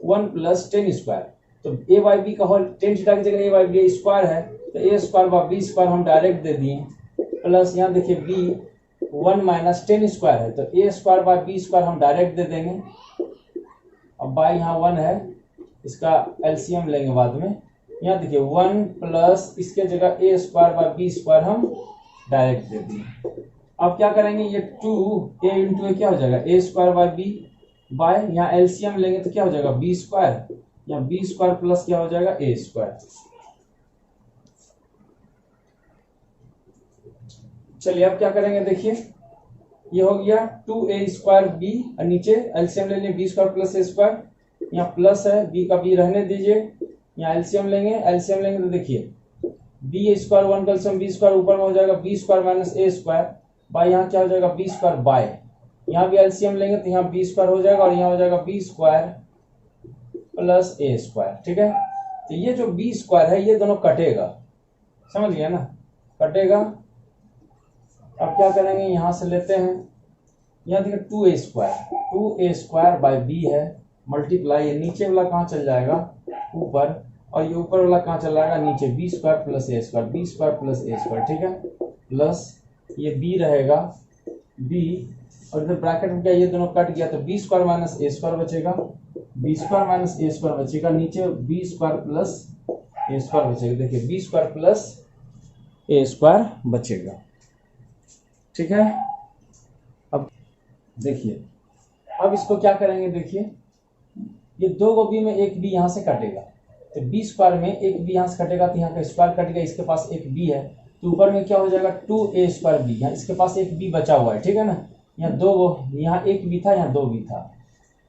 1 प्लस टेन स्क्वायर। तो a बाई बी का होल, टेन थीटा की जगह a बाई बी स्क्वायर है तो a square by B square हम डायरेक्ट दे दिए, प्लस यहाँ देखिए b 1 माइनस टेन स्क्वायर है तो a square by B square हम डायरेक्ट दे देंगे। अब बाई यहाँ 1 है, इसका एलसीएम लेंगे बाद में। यहाँ देखिए 1 प्लस इसके जगह a square by B square हम डायरेक्ट दे दिए। अब क्या करेंगे, ये 2a इंटू ए क्या हो जाएगा, a square by B, by यहाँ एलसीएम लेंगे तो क्या हो जाएगा बी स्क्वायर, या बी स्क्वायर प्लस क्या हो जाएगा a स्क्वायर। चलिए अब क्या करेंगे, देखिए ये हो गया 2a स्क्वायर बी, और नीचे एलसीएम ले लेंगे b square plus a square, यहाँ प्लस है b का b रहने दीजिए, यहाँ एलसीएम लेंगे तो देखिए बी स्क्वायर 1 का एलसीएम बी स्क्वायर ऊपर में हो जाएगा B square minus a square, by यहाँ क्या हो जाएगा बी स्क्वायर, बाय यहाँ भी एलसीएम लेंगे तो यहाँ बी स्क्वायर हो जाएगा और यहाँ हो जाएगा B square plus a square. ठीक है, तो ये जो बी स्क्वायर है ये दोनों कटेगा, समझ गया ना, कटेगा। अब क्या करेंगे, यहाँ से लेते हैं, यहाँ देखिए 2a स्क्वायर बाई बी है, मल्टीप्लाई, ये नीचे वाला कहाँ चल जाएगा ऊपर, और ये ऊपर वाला कहाँ चल जाएगा नीचे, B square plus a square, B square plus a square. ठीक है, प्लस ये b रहेगा b, और इधर ब्रैकेट में क्या, ये दोनों कट गया तो B square minus a square बचेगा, B square minus a square बचेगा, नीचे B square plus a square बचेगा। देखिए B square plus a square बचेगा। ठीक है, अब देखिए अब इसको क्या करेंगे, देखिए ये दो को बी में एक बी यहाँ से कटेगा तो बी स्क्वायर में एक बी यहाँ से कटेगा तो यहाँ का स्क्वायर कट गया, इसके पास एक बी है तो ऊपर में क्या हो जाएगा 2a स्क्वायर बी, यहाँ इसके पास एक बी बचा हुआ है। ठीक है ना, यहाँ दो गो, यहाँ एक बी था यहाँ दो बी था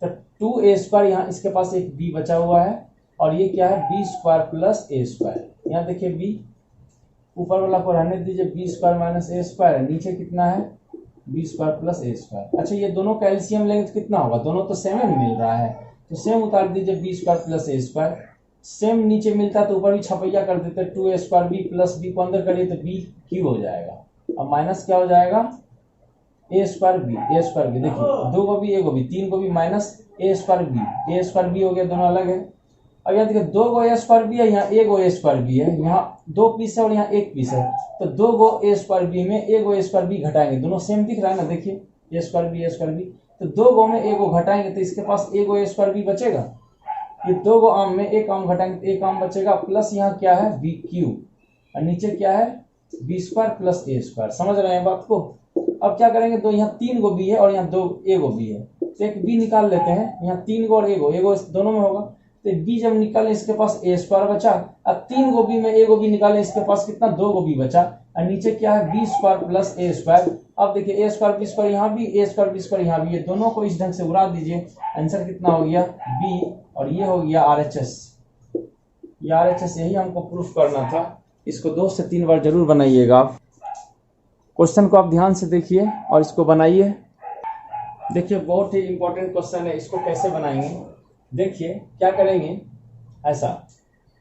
तो 2a स्क्वायर, यहाँ इसके पास एक बी बचा हुआ है और ये क्या है B square plus a square. यहाँ देखिए बी ऊपर वाला को रहने दीजिए, B square minus a square है, नीचे कितना है B square plus a square. अच्छा ये दोनों का एलसीएम लेंगे तो कितना होगा, दोनों तो सेम ही मिल रहा है तो सेम उतार दीजिए B square plus a square, same नीचे मिलता तो ऊपर भी छपैया कर देते, 2a square B plus B को अंदर करिए तो बी क्यूब हो जाएगा, अब माइनस क्या हो जाएगा a स्क्वायर बी, देखिए दो को भी एक को भी तीन को भी माइनस a स्क्वायर बी हो गया, दोनों अलग है। अब यहाँ देखिए दो गो a स्क्वायर बी है, यहाँ एक गो a स्क्वायर बी है, यहाँ दो पीस है और यहाँ एक पीस है तो दो गो a स्क्वायर बी में एक गो a स्क्वायर बी घटाएंगे, दोनों सेम दिख रहा है ना, देखिए a स्क्वायर बी तो दो गो में एक गो घटाएंगे तो इसके पास एक गो a स्क्वायर बी बचेगा, ये दो गो आम में एक आम घटाएंगे तो एक आम बचेगा, प्लस यहाँ क्या है बी क्यूब और नीचे क्या है B square plus a square. समझ रहे हैं बात को। अब क्या करेंगे, दो यहाँ तीन गो बी है और यहाँ दो ए गो बी है तो एक बी निकाल लेते हैं, यहाँ तीन गो और ए गो दोनों में होगा तो बी जब निकाले इसके पास a स्क्वायर बचा, अब तीन गो बी में ए गो बी निकाले इसके पास कितना दो गो बी बचा और नीचे क्या है B square plus a square. अब देखिए a स्क्वायर बी स्क्वायर यहाँ भी, a स्क्वायर बी स्क्वायर यहाँ भी, ये दोनों को इस ढंग से उड़ा दीजिए, आंसर कितना हो गया b और ये हो गया RHS। ये RHS यही हमको प्रूफ करना था, इसको 2 से 3 बार जरूर बनाइएगा आप। क्वेश्चन को आप ध्यान से देखिए और इसको बनाइए। देखिए बहुत ही इंपॉर्टेंट क्वेश्चन है, इसको कैसे बनाएंगे देखिए क्या करेंगे, ऐसा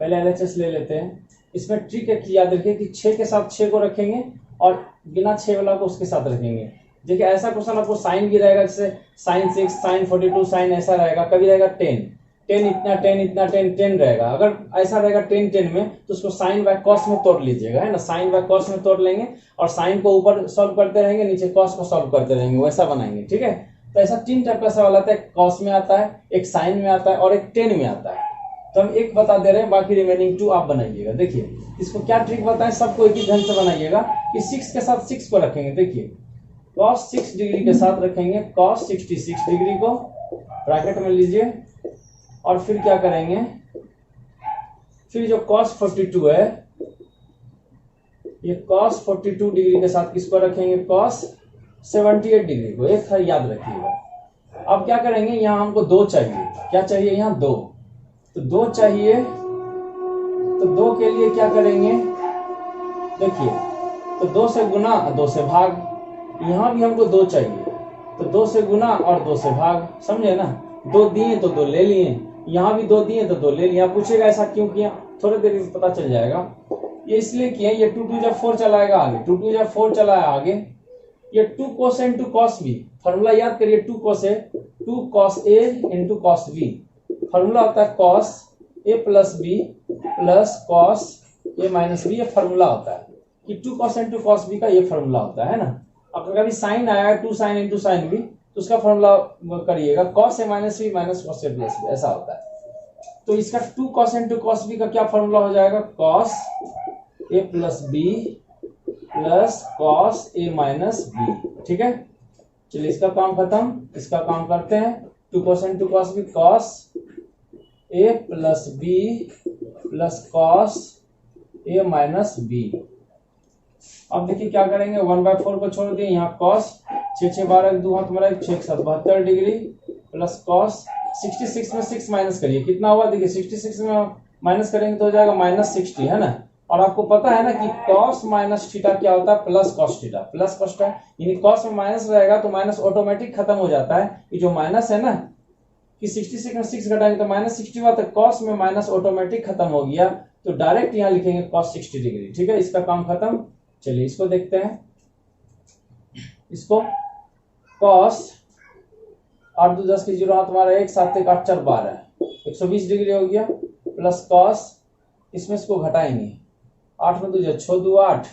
पहले LHS ले लेते हैं। इसमें ट्रिक एक याद रखिए कि 6 के साथ 6 को रखेंगे और बिना 6 वाला को उसके साथ रखेंगे। देखिए ऐसा क्वेश्चन आपको साइन भी रहेगा, जैसे साइन 6 साइन 42 साइन ऐसा रहेगा, कभी रहेगा 10 इतना 10 रहेगा। अगर ऐसा रहेगा 10 में तो उसको साइन बाय कॉस में तोड़ लीजिएगा, है ना, साइन बाय कॉस में तोड़ लेंगे और साइन को ऊपर सॉल्व करते रहेंगे, नीचे कॉस को सॉल्व करते रहेंगे, वैसा बनाएंगे। ठीक है, तो ऐसा 3 टाइप का सवाल आता है, कॉस में आता है, एक साइन में आता है और एक 10 में आता है। तो हम एक बता दे रहे हैं, बाकी रिमेनिंग 2 आप बनाइएगा। देखिए इसको क्या ट्रिक बताएं, सबको एक ही ढंग से बनाइएगा कि 6 के साथ 6 को रखेंगे। देखिए cos 6 डिग्री के साथ रखेंगे cos 66 डिग्री को, ब्रैकेट में लीजिए और फिर क्या करेंगे, फिर जो cos 42 है ये cos 42 डिग्री के साथ किसको रखेंगे, cos 78 डिग्री को, एक था याद रखिएगा। अब क्या करेंगे, यहाँ हमको 2 चाहिए, क्या चाहिए यहाँ 2, तो 2 चाहिए तो 2 के लिए क्या करेंगे, देखिए तो 2 से गुना 2 से भाग, यहाँ भी हमको 2 चाहिए तो 2 से गुना और 2 से भाग, समझे ना। 2 दिए तो 2 ले लिए, यहाँ भी 2 दिए तो 2 ले लिया। पूछेगा ऐसा क्यों किया, थोड़ी देर में पता चल जाएगा। ये इसलिए किया, ये 2 2 जब 4 चलाएगा आगे, 2 2 जब 4 चलाया आगे, ये 2 cos a into cos b, formula याद करिए, 2 cos a into cos b, formula होता है cos a plus b plus cos a minus b, ये फॉर्मूला होता है कि 2 cos into cos b का ये फॉर्मूला होता है ना। अब कभी साइन आया 2 sin into sin b, तो उसका फॉर्मूला करिएगा cos a minus b minus cos a plus b, ऐसा होता है। तो इसका 2 cos into cos b का क्या फॉर्मूला हो जाएगा, cos a plus b plus cos a minus b, ठीक है। चलिए इसका काम खत्म, इसका काम करते हैं। 2 cos into cos b, cos a plus b plus cos a minus b। अब देखिए क्या करेंगे, 1/4 को छोड़ दिए, यहाँ cos 6 6 12 2 हाथ मेरा 6 72 डिग्री प्लस cos 66 में 6 माइनस करिए, कितना हुआ देखिए, 66 में माइनस करेंगे तो हो जाएगा -60, है ना। और आपको पता है ना कि cos माइनस थीटा क्या होता है, plus cos theta, plus cos theta, यानी cos में माइनस रहेगा तो माइनस ऑटोमेटिक खत्म हो जाता है। ये जो माइनस है ना कि 66 में 6 घटाएंगे तो -60 हुआ, तो cos में माइनस ऑटोमेटिक खत्म हो गया, तो डायरेक्ट यहाँ लिखेंगे cos 60 डिग्री, ठीक है। इसका काम खत्म। चलिए इसको देखते हैं, इसको cos 8 2 10 की 0 हाथ हमारा 1 7 1 8 4 12 120 डिग्री हो गया, प्लस cos, इसमें इसको घटाएंगे, 8 में 2 6 2 8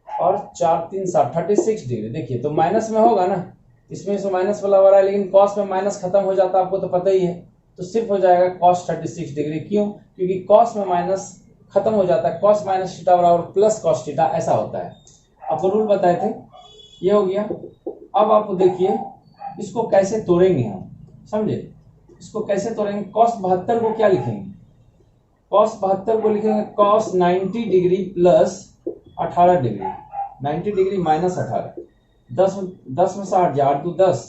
और 4 3 7 36 डिग्री। देखिए तो माइनस में होगा ना, इसमें से माइनस वाला हो रहा है, लेकिन cos में माइनस खत्म हो जाता है, आपको तो पता ही है, तो सिर्फ हो जाएगा cos 36 डिग्री। क्यों, क्योंकि cos में माइनस खत्म हो जाता है, cos माइनस थीटा बराबर प्लस cos थीटा, ऐसा होता है। आपको रूल बताए थे, ये हो गया। अब आप देखिए इसको कैसे तोड़ेंगे हम, समझे, इसको कैसे तोड़ेंगे। cos 72 को क्या लिखेंगे, cos 72 को लिखेंगे cos 90 degree plus 18 degree, 90 degree minus 18, 10 में से 8 8 2 10,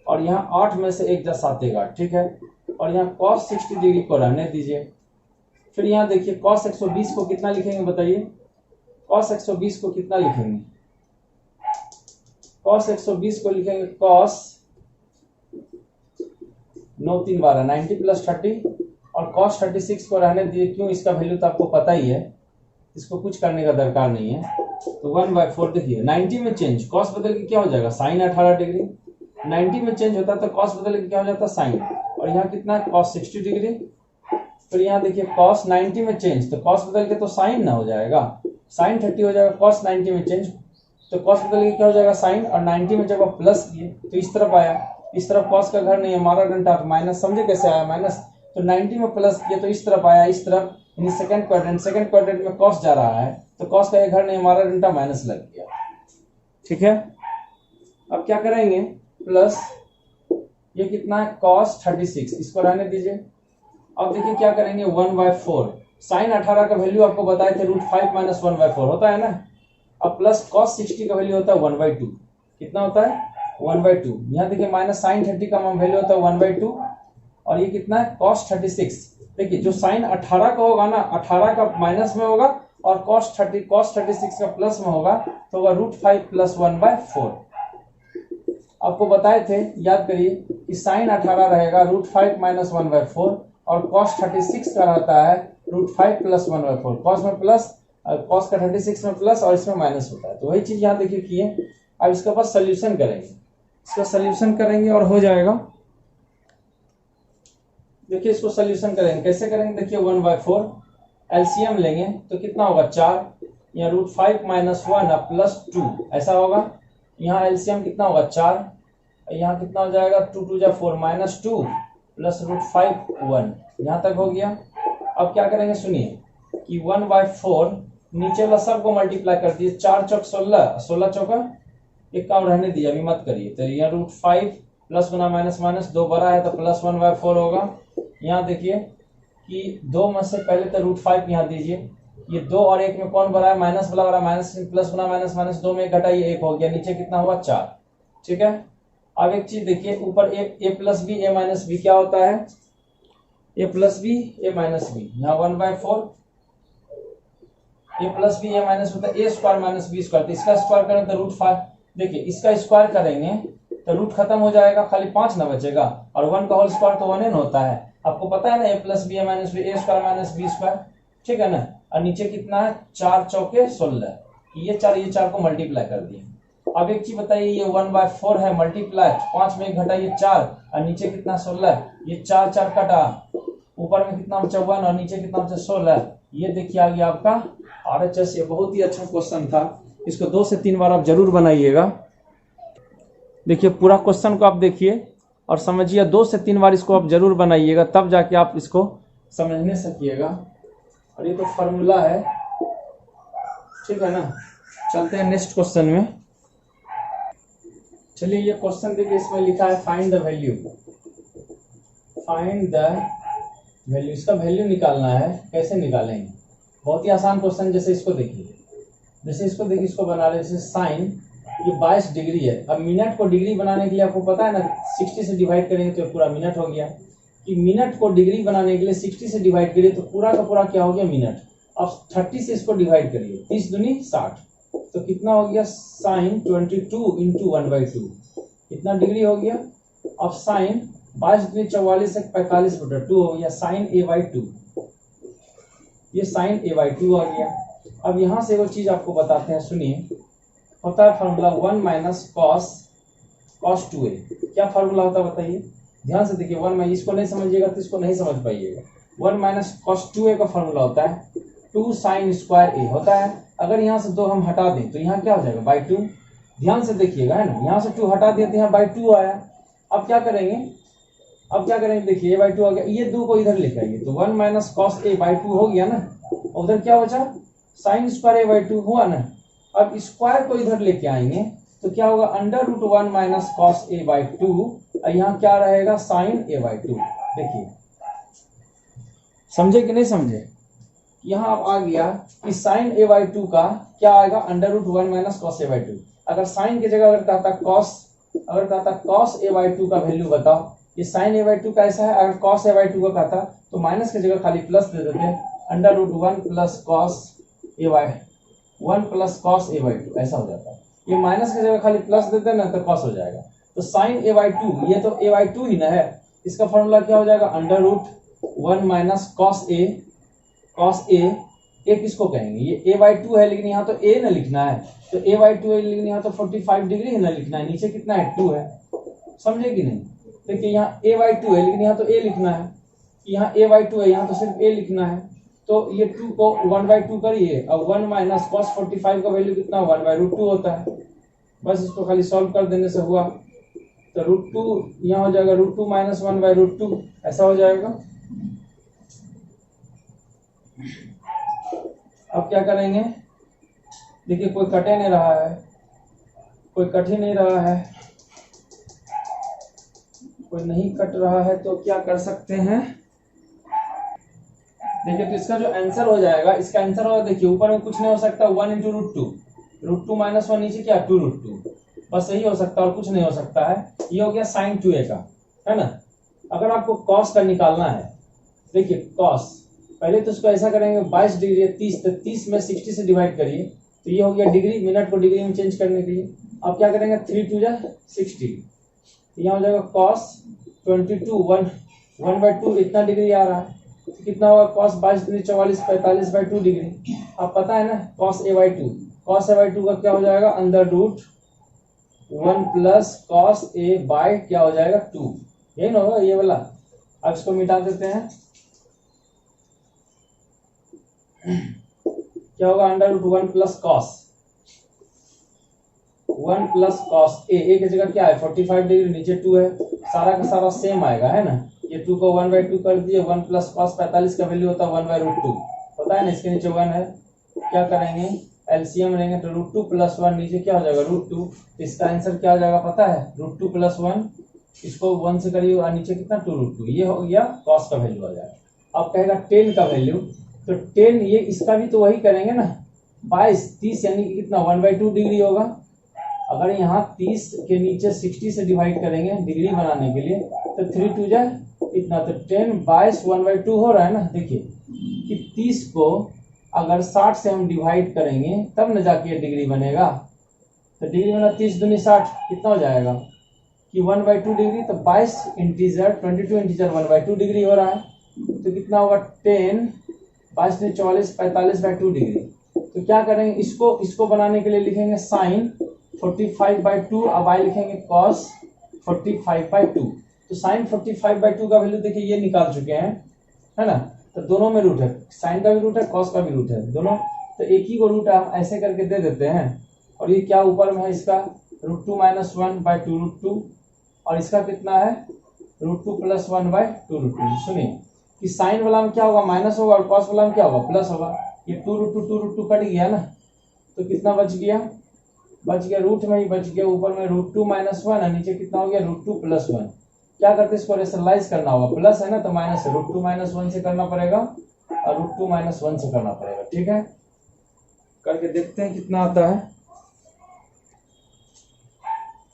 और यहाँ 8 में से 1 10 7 1 8, ठीक है। और यहाँ cos 60 डिग्री को रहने दीजिए। फिर यहाँ देखिए cos 120 को कितना लिखेंगे बताइए, cos 120 को कितना लिखेंगे, cos 120 को लिखेंगे cos 9 3 12 90 प्लस 30, और cos 36 को रहने दीजिए। क्यों, इसका वैल्यू तो आपको पता ही है, इसको कुछ करने का दरकार नहीं है। तो 1/4 देखिए 90 में चेंज, cos बदल के क्या हो जाएगा sin 18 डिग्री, 90 में चेंज होता है तो cos बदल के क्या हो जाता है sin, और यहाँ कितना है cos 60 डिग्री। फिर यहाँ देखिए cos 90 में चेंज, तो cos बदल के तो sin ना हो जाएगा, sin 30 हो जाएगा, cos 90 में चेंज तो cos बदल के क्या हो जाएगा sin, और 90 में जब आप प्लस किए तो इस तरफ आया, इस तरफ cos का घर नहीं है, हमारा घंटा माइनस, समझे कैसे आया माइनस, तो 90 में प्लस किए तो इस तरफ आया, इस तरफ, यानी सेकंड क्वाड्रेंट में cos जा रहा है, तो cos का एक घर नहीं, हमारा घंटा माइनस लग गया, ठीक है। अब क्या करेंगे, प्लस ये कितना है cos 36, इसको रहने दीजिए। अब देखिए क्या करेंगे, 1/4 sin 18 का वैल्यू आपको बताए थे √5 माइनस 1/4 होता है ना। अब प्लस cos 60 का वैल्यू होता है 1/2, कितना होता है 1/2। यहाँ देखिए माइनस sin 30 का वैल्यू होता है 1/2, और ये कितना है cos 36। देखिए जो sin 18 का होगा ना, 18 का माइनस में होगा, और cos 36 का प्लस में होगा, तो होगा √5 प्लस 1/4। आपको बताए थे, याद करिए कि sin 18 रहेगा √5 माइनस 1/4, और cos 36 का रहता है √5 प्लस 1/4। cos में प्लस, cos का 36 में प्लस और इसमें माइनस होता है, तो वही चीज यहाँ देखिए किए। अब इसके पास सोल्यूशन करेंगे, इसका सोल्यूशन करेंगे और हो जाएगा। देखिए इसको सोल्यूशन करेंगे, कैसे करेंगे, देखिए 1/4 एलसीएम लेंगे तो कितना होगा 4, यहाँ √5 माइनस 1 प्लस 2, ऐसा होगा। यहाँ एलसीएम कितना होगा 4, यहाँ कितना हो जाएगा 2 2 जा 4 माइनस 2 प्लस √5 1, यहाँ तक हो गया। अब क्या करेंगे सुनिए कि 1/4 नीचे वाला सबको मल्टीप्लाई कर दिए, 4 चौक 16, 16 चौका 51 रहने दिए, अभी मत करिए। तो यहाँ √5 प्लस गुना माइनस माइनस 2 बड़ा है तो प्लस 1/4 होगा। यहाँ देखिए कि 2 में से पहले तो √5 यहाँ दीजिए, ये 2 और 1 में कौन बड़ा है, माइनस वाला बड़ा, माइनस प्लस गुना माइनस माइनस 2 में 1 घटाइए 1 हो गया, नीचे कितना हुआ 4, ठीक है। अब एक चीज देखिए, ऊपर a plus B a minus B क्या होता है, a plus B a minus B, यहाँ 1/4 a plus B a minus होता है a square minus B square, तो इसका स्क्वायर करें तो √5। देखिए इसका स्क्वायर करेंगे तो रूट खत्म हो जाएगा, खाली 5 ना बचेगा, और 1 का होल स्क्वायर तो 1 होता है। आपको पता है ना, a plus B A minus B, A square minus B square, ठीक है ना। और नीचे कितना है, 4 चौके 16, ये 4 को मल्टीप्लाई कर दिए। अब एक चीज बताइए, ये 1/4 है, मल्टीप्लाई 5 में घटाइए 4, और नीचे कितना 16, ये 4 4 कटा, ऊपर में कितना 54 और नीचे कितना 16। ये देखिए आ गया आपका RHS। ये बहुत ही अच्छा क्वेश्चन था, इसको 2 से 3 बार आप जरूर बनाइएगा। देखिए पूरा क्वेश्चन को आप देखिए और समझिए, 2 से 3 बार इसको आप जरूर बनाइएगा, तब जाके आप इसको समझने सकिएगा। और ये तो फॉर्मूला है, ठीक है ना। चलते हैं नेक्स्ट क्वेश्चन में। चलिए ये क्वेश्चन देखिए, इसमें लिखा है find the value, find the value, इसका वैल्यू निकालना है। कैसे निकालेंगे, बहुत ही आसान क्वेश्चन। जैसे इसको देखिए, इसको बना रहे, जैसे साइन ये 22 डिग्री है। अब मिनट को डिग्री बनाने के लिए आपको पता है ना, 60 से डिवाइड करेंगे तो पूरा मिनट हो गया। कि मिनट को डिग्री बनाने के लिए 60 से डिवाइड करिए तो पूरा का पूरा क्या हो गया, मिनट। अब 30 से इसको डिवाइड करिए, 30 दूनी 60, तो कितना हो गया, साइन 22 इंटू 1/2, कितना डिग्री हो गया। अब साइन 22 दूनी 44 से 45/2 हो गया, साइन a/2, ये साइन a/2 आ गया। अब यहां से वो चीज आपको बताते हैं, सुनिए। होता है फॉर्मूला 1 माइनस कॉस 2a। क्या फॉर्मूला होता है बताइए, ध्यान से देखिए। 1 में इसको नहीं समझिएगा तो इसको नहीं समझ पाइएगा। 1 माइनस कॉस 2a का फॉर्मूला होता है 2 साइन स्क्वायर a होता है। अगर यहाँ से 2 हम हटा दें तो यहाँ क्या हो जाएगा, बाई 2। ध्यान से देखिएगा, है ना, यहाँ से 2 हटा दिए तो यहाँ बाई 2 आया। अब क्या करेंगे, देखिए a/2 आ गया, ये 2 को इधर लेकर आइए तो 1 माइनस कॉस a/2 हो गया ना। उधर क्या बचा, साइन स्क्वायर a/2 हुआ ना। अब स्क्वायर को इधर लेके आएंगे तो क्या होगा, √1 माइनस कॉस a/2, यहाँ क्या रहेगा, साइन a/2। देखिए समझे कि नहीं समझे, यहाँ आ गया कि साइन a/2 का क्या आएगा, √1 माइनस कॉस a/2। अगर साइन की जगह अगर कहता कॉस a/2 का वैल्यू बताओ, ये साइन a/2 का ऐसा है। अगर कॉस a/2 का कहता तो माइनस की जगह खाली प्लस दे देते, √1 प्लस कॉस a/2 ऐसा हो जाता है। ये माइनस की जगह खाली प्लस देते ना तो कॉस हो जाएगा। तो साइन a/2, ये तो a/2 ही ना है, इसका फॉर्मूला क्या हो जाएगा, √1 माइनस कॉस a। ए किसको कहेंगे, ये a/2 है, लेकिन यहाँ तो a ना लिखना है, तो a/2 है, लेकिन यहाँ तो 45 डिग्री है ना लिखना है। नीचे कितना है, 2 है, समझे कि नहीं। देखिए यहाँ a/2 है, लेकिन यहाँ तो a लिखना है, यहाँ a/2 है, यहाँ तो सिर्फ a लिखना है। तो ये 2 को 1/2 करिए, अब 1 माइनस कॉस 45 का वैल्यू कितना, 1/√2 होता है। बस इसको खाली सॉल्व कर देने से हुआ, तो √2 यहाँ हो जाएगा, √2 माइनस 1/√2 ऐसा हो जाएगा। अब क्या करेंगे, देखिए कोई कटे नहीं रहा है, कोई कट ही नहीं रहा है, कोई नहीं कट रहा है, तो क्या कर सकते हैं, देखिए तो इसका जो आंसर हो जाएगा, इसका आंसर होगा, देखिए ऊपर में कुछ नहीं हो सकता, 1 इंटू √2 माइनस 1 नीचे क्या 2√2, बस यही हो सकता है और कुछ नहीं हो सकता है। ये हो गया साइन 2a का, है ना। अगर आपको कॉस का निकालना है, देखिए कॉस, पहले तो इसको ऐसा करेंगे, 22 डिग्री 30, तो 30 में 60 से डिवाइड करिए तो ये हो गया डिग्री, मिनट को डिग्री में चेंज करने के लिए। अब क्या करेंगे, 3 2 60, तो यहाँ हो जाएगा कॉस 22 1/2, इतना डिग्री आ रहा है, तो कितना होगा, कॉस 22 डिग्री 44 45/2 डिग्री। अब पता है ना कॉस a/2 का क्या हो जाएगा, √1 प्लस कॉस a बाय क्या हो जाएगा 2, यही ना होगा ये वाला। अब इसको मिटा देते हैं, क्या होगा, √1 plus cos 1 plus cos a की जगह क्या है 45 डिग्री, नीचे 2 है, सारा का सारा सेम आएगा, है ना। ये 2 को 1/2 कर दिए, 1 प्लस कॉस 45 का वैल्यू होता है 1/√2, पता है ना, इसके नीचे 1 है। क्या करेंगे, एलसीएम लेंगे तो √2 प्लस 1 नीचे क्या हो जाएगा √2, इसका आंसर क्या हो जाएगा पता है, √2 प्लस 1, इसको 1 से करिए और नीचे कितना 2√2, ये हो गया कॉस का वैल्यू आ जाएगा। अब कहेगा टेन का वैल्यू, तो 10 ये इसका भी तो वही करेंगे ना, 22 30 यानी कि कितना 1/2 डिग्री होगा। अगर यहाँ 30 के नीचे 60 से डिवाइड करेंगे डिग्री बनाने के लिए तो 3 2 जाए इतना, तो 10 22 1/2 हो रहा है ना। देखिए कि 30 को अगर 60 से हम डिवाइड करेंगे तब न जाके डिग्री बनेगा, तो डिग्री बना 30 दूनी 60, कितना हो जाएगा कि 1/2 डिग्री, तो 22 इंटीजर 22 इंटीजर 1/2 डिग्री हो रहा है, तो कितना होगा 10, 22 ने 44, 45/2 डिग्री। तो क्या करेंगे, इसको बनाने के लिए लिखेंगे साइन 45/2, अब आई लिखेंगे कॉस 45/2। तो साइन 45/2 का वैल्यू देखिए ये निकाल चुके हैं, है ना। तो दोनों में रूट है, साइन का भी रूट है, कॉस का भी रूट है, दोनों। तो एक ही को रूट ऐसे करके दे देते हैं, और ये क्या ऊपर में है इसका √2 - 1/2 √2, और इसका कितना है √2 + 1/2 √2। सुनिए कि साइन वाला में क्या होगा, माइनस होगा, और कॉस वाला में क्या होगा, प्लस होगा। ये 2√2 कट गया ना, तो कितना बच गया, रूट में ही बच गया, ऊपर में √2 - 1 है, नीचे कितना हो गया √2 + 1। क्या करते हैं, इसको रेशनलाइज करना होगा, प्लस है ना तो माइनस है, √2 - 1 से करना पड़ेगा, और √2 - 1 से करना पड़ेगा। ठीक है, करके देखते हैं कितना आता है।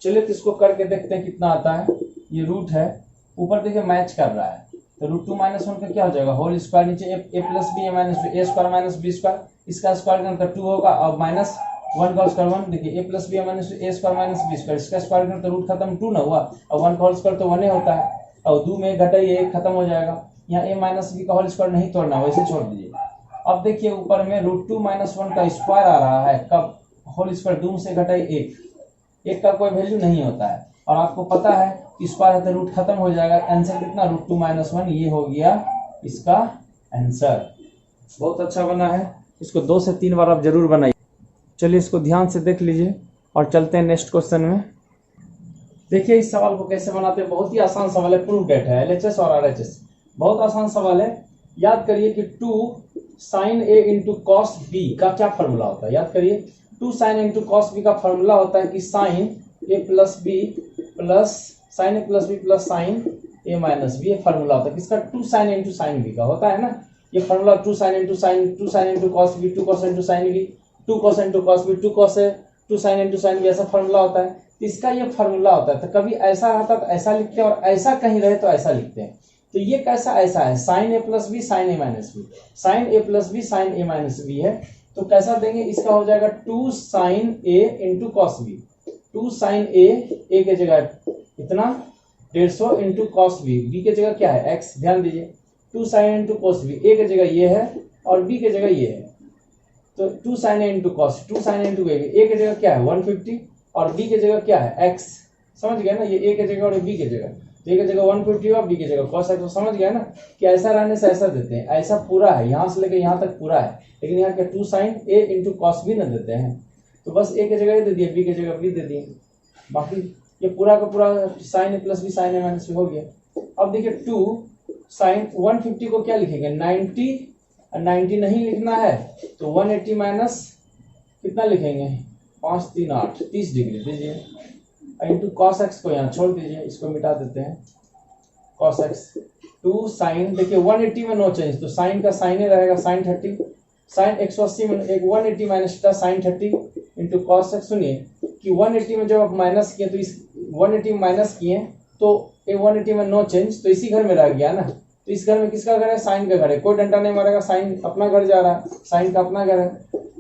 चलिए तो इसको करके देखते हैं कितना आता है। ये रूट है, ऊपर देखिए मैच कर रहा है, तो √2 - 1 का क्या हो जाएगा, होल स्क्वायर, नीचे a + b a - 2, a² - b², इसका स्क्वायर करना तो 2 होगा, और -1 का स्क्वायर 1, देखिए a + b a - 2, a² - b², इसका स्क्वायर करना तो रूट खत्म 2 ना हुआ, और 1 का होल स्क्वायर तो 1 ही होता है, और 2 में घटाइए 1 खत्म हो जाएगा। यहाँ a - b का होल स्क्वायर नहीं तोड़ना, वैसे छोड़ दीजिए। अब देखिए ऊपर में √2 - 1 का स्क्वायर आ रहा है, कब, होल स्क्वायर 2 से घटाइए 1 का कोई वैल्यू नहीं होता है, और आपको पता है स्क्वायर है तो रूट खत्म हो जाएगा। आंसर कितना, √2 - 1, ये हो गया इसका आंसर। बहुत अच्छा बना है, इसको 2 से 3 बार आप जरूर बनाइए। चलिए इसको ध्यान से देख लीजिए और चलते हैं नेक्स्ट क्वेश्चन में। देखिए इस सवाल को कैसे बनाते हैं, बहुत ही आसान सवाल है, प्रूफ डेट है, LHS और RHS, बहुत आसान सवाल है। याद करिए कि 2 sin a × cos b का क्या फॉर्मूला होता है, याद करिए 2 sin a × cos b का फॉर्मूला होता है कि sin a + b plus sin a + b plus sin a - b, ये फॉर्मूला होता है किसका, 2 sin a × sin b का होता है ना। ये formula 2 sin a × cos b, 2 cos × sin b, 2 cos × cos b, 2 sin a × sin b, ऐसा फॉर्मूला होता है। तो इसका ये फॉर्मूला होता है, तो कभी ऐसा रहता तो ऐसा लिखते हैं, और ऐसा कहीं रहे तो ऐसा लिखते हैं। तो ये कैसा ऐसा है, sin a + b sin a - b, sin a + b sin a - b है, तो कैसा देंगे, इसका हो जाएगा 2 sin a × cos b, 2 sin a के जगह इतना 150 × cos b, b के जगह क्या है x, ध्यान दीजिए 2 sin a × cos b, a के जगह ये है और b के जगह ये है, तो 2 sin a × cos, 2 sin a × a के जगह क्या है 150, और b के जगह क्या है x, समझ गए ना, ये a के जगह और b के जगह, a के जगह 150 और b के जगह cos x, तो समझ गया ना कि ऐसा रहने से ऐसा देते हैं, ऐसा पूरा है, यहाँ से लेकर यहाँ तक पूरा है, लेकिन यहाँ क्या 2 sin a × cos b न देते हैं, तो बस a के जगह दे दिए, b के जगह b दे दिए, बाकी ये पूरा का पूरा sin a + b sin a - b हो गया। अब देखिए 2 sin 150 को क्या लिखेंगे 90, 90 नहीं लिखना है तो 180 माइनस कितना लिखेंगे 5 3 8 30 डिग्री दीजिए, इंटू cos x को यहाँ छोड़ दीजिए, इसको मिटा देते हैं, cos x 2 sin, देखिए 180 में नो चेंज, तो sin का sin ही रहेगा sin 30, sin 180 में एक 180 माइनस था sin 30 इंटू cos x। सुनिए कि 180 में जब आप माइनस किए तो इस 180 में माइनस किए तो 180 में नो चेंज, तो इसी घर में रह गया ना, तो इस घर में किसका घर है, साइन का घर है, कोई डंडा नहीं मारेगा, साइन अपना घर जा रहा है, साइन का अपना घर है,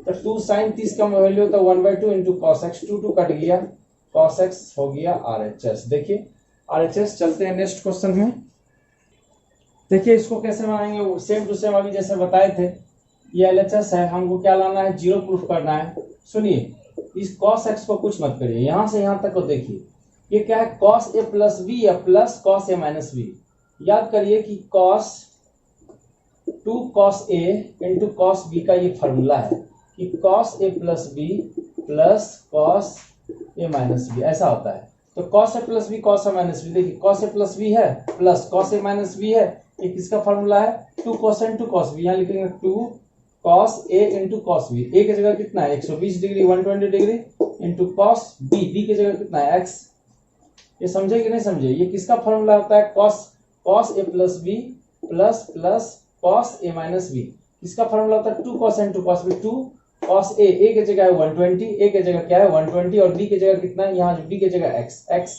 तो 2 sin 30 का वैल्यू होता है 1/2 इंटू cos x, 2 कट गया, cos x हो गया RHS। देखिए RHS, चलते हैं नेक्स्ट क्वेश्चन में। देखिए इसको कैसे बनाएंगे, सेम टू सेम अभी जैसे बताए थे, ये LHS है, हमको क्या लाना है, जीरो प्रूफ करना है। सुनिए इस cos x को कुछ मत करिए, यहां से यहां तक को देखिए, ये क्या है cos a + b या प्लस cos a - b। याद करिए कि cos 2 cos a into cos b का ये फॉर्मूला है कि cos a + b plus cos a - b, ऐसा होता है। तो cos a + b cos a - b, देखिए cos a + b है प्लस cos a - b है, ये किसका फॉर्मूला है 2 cos a into cos b, यहाँ लिखेंगे 2 cos a into cos b, a की जगह कितना है 120 degree 120 degree into cos b, b की जगह कितना है x। ये समझे कि नहीं समझे, ये किसका फॉर्मूला होता है cos a + b plus cos a - b, इसका फॉर्मूला होता है 2 cos a into cos b, 2 cos a की जगह है 120, a की जगह क्या है 120, और b की जगह कितना है, यहाँ b की जगह x,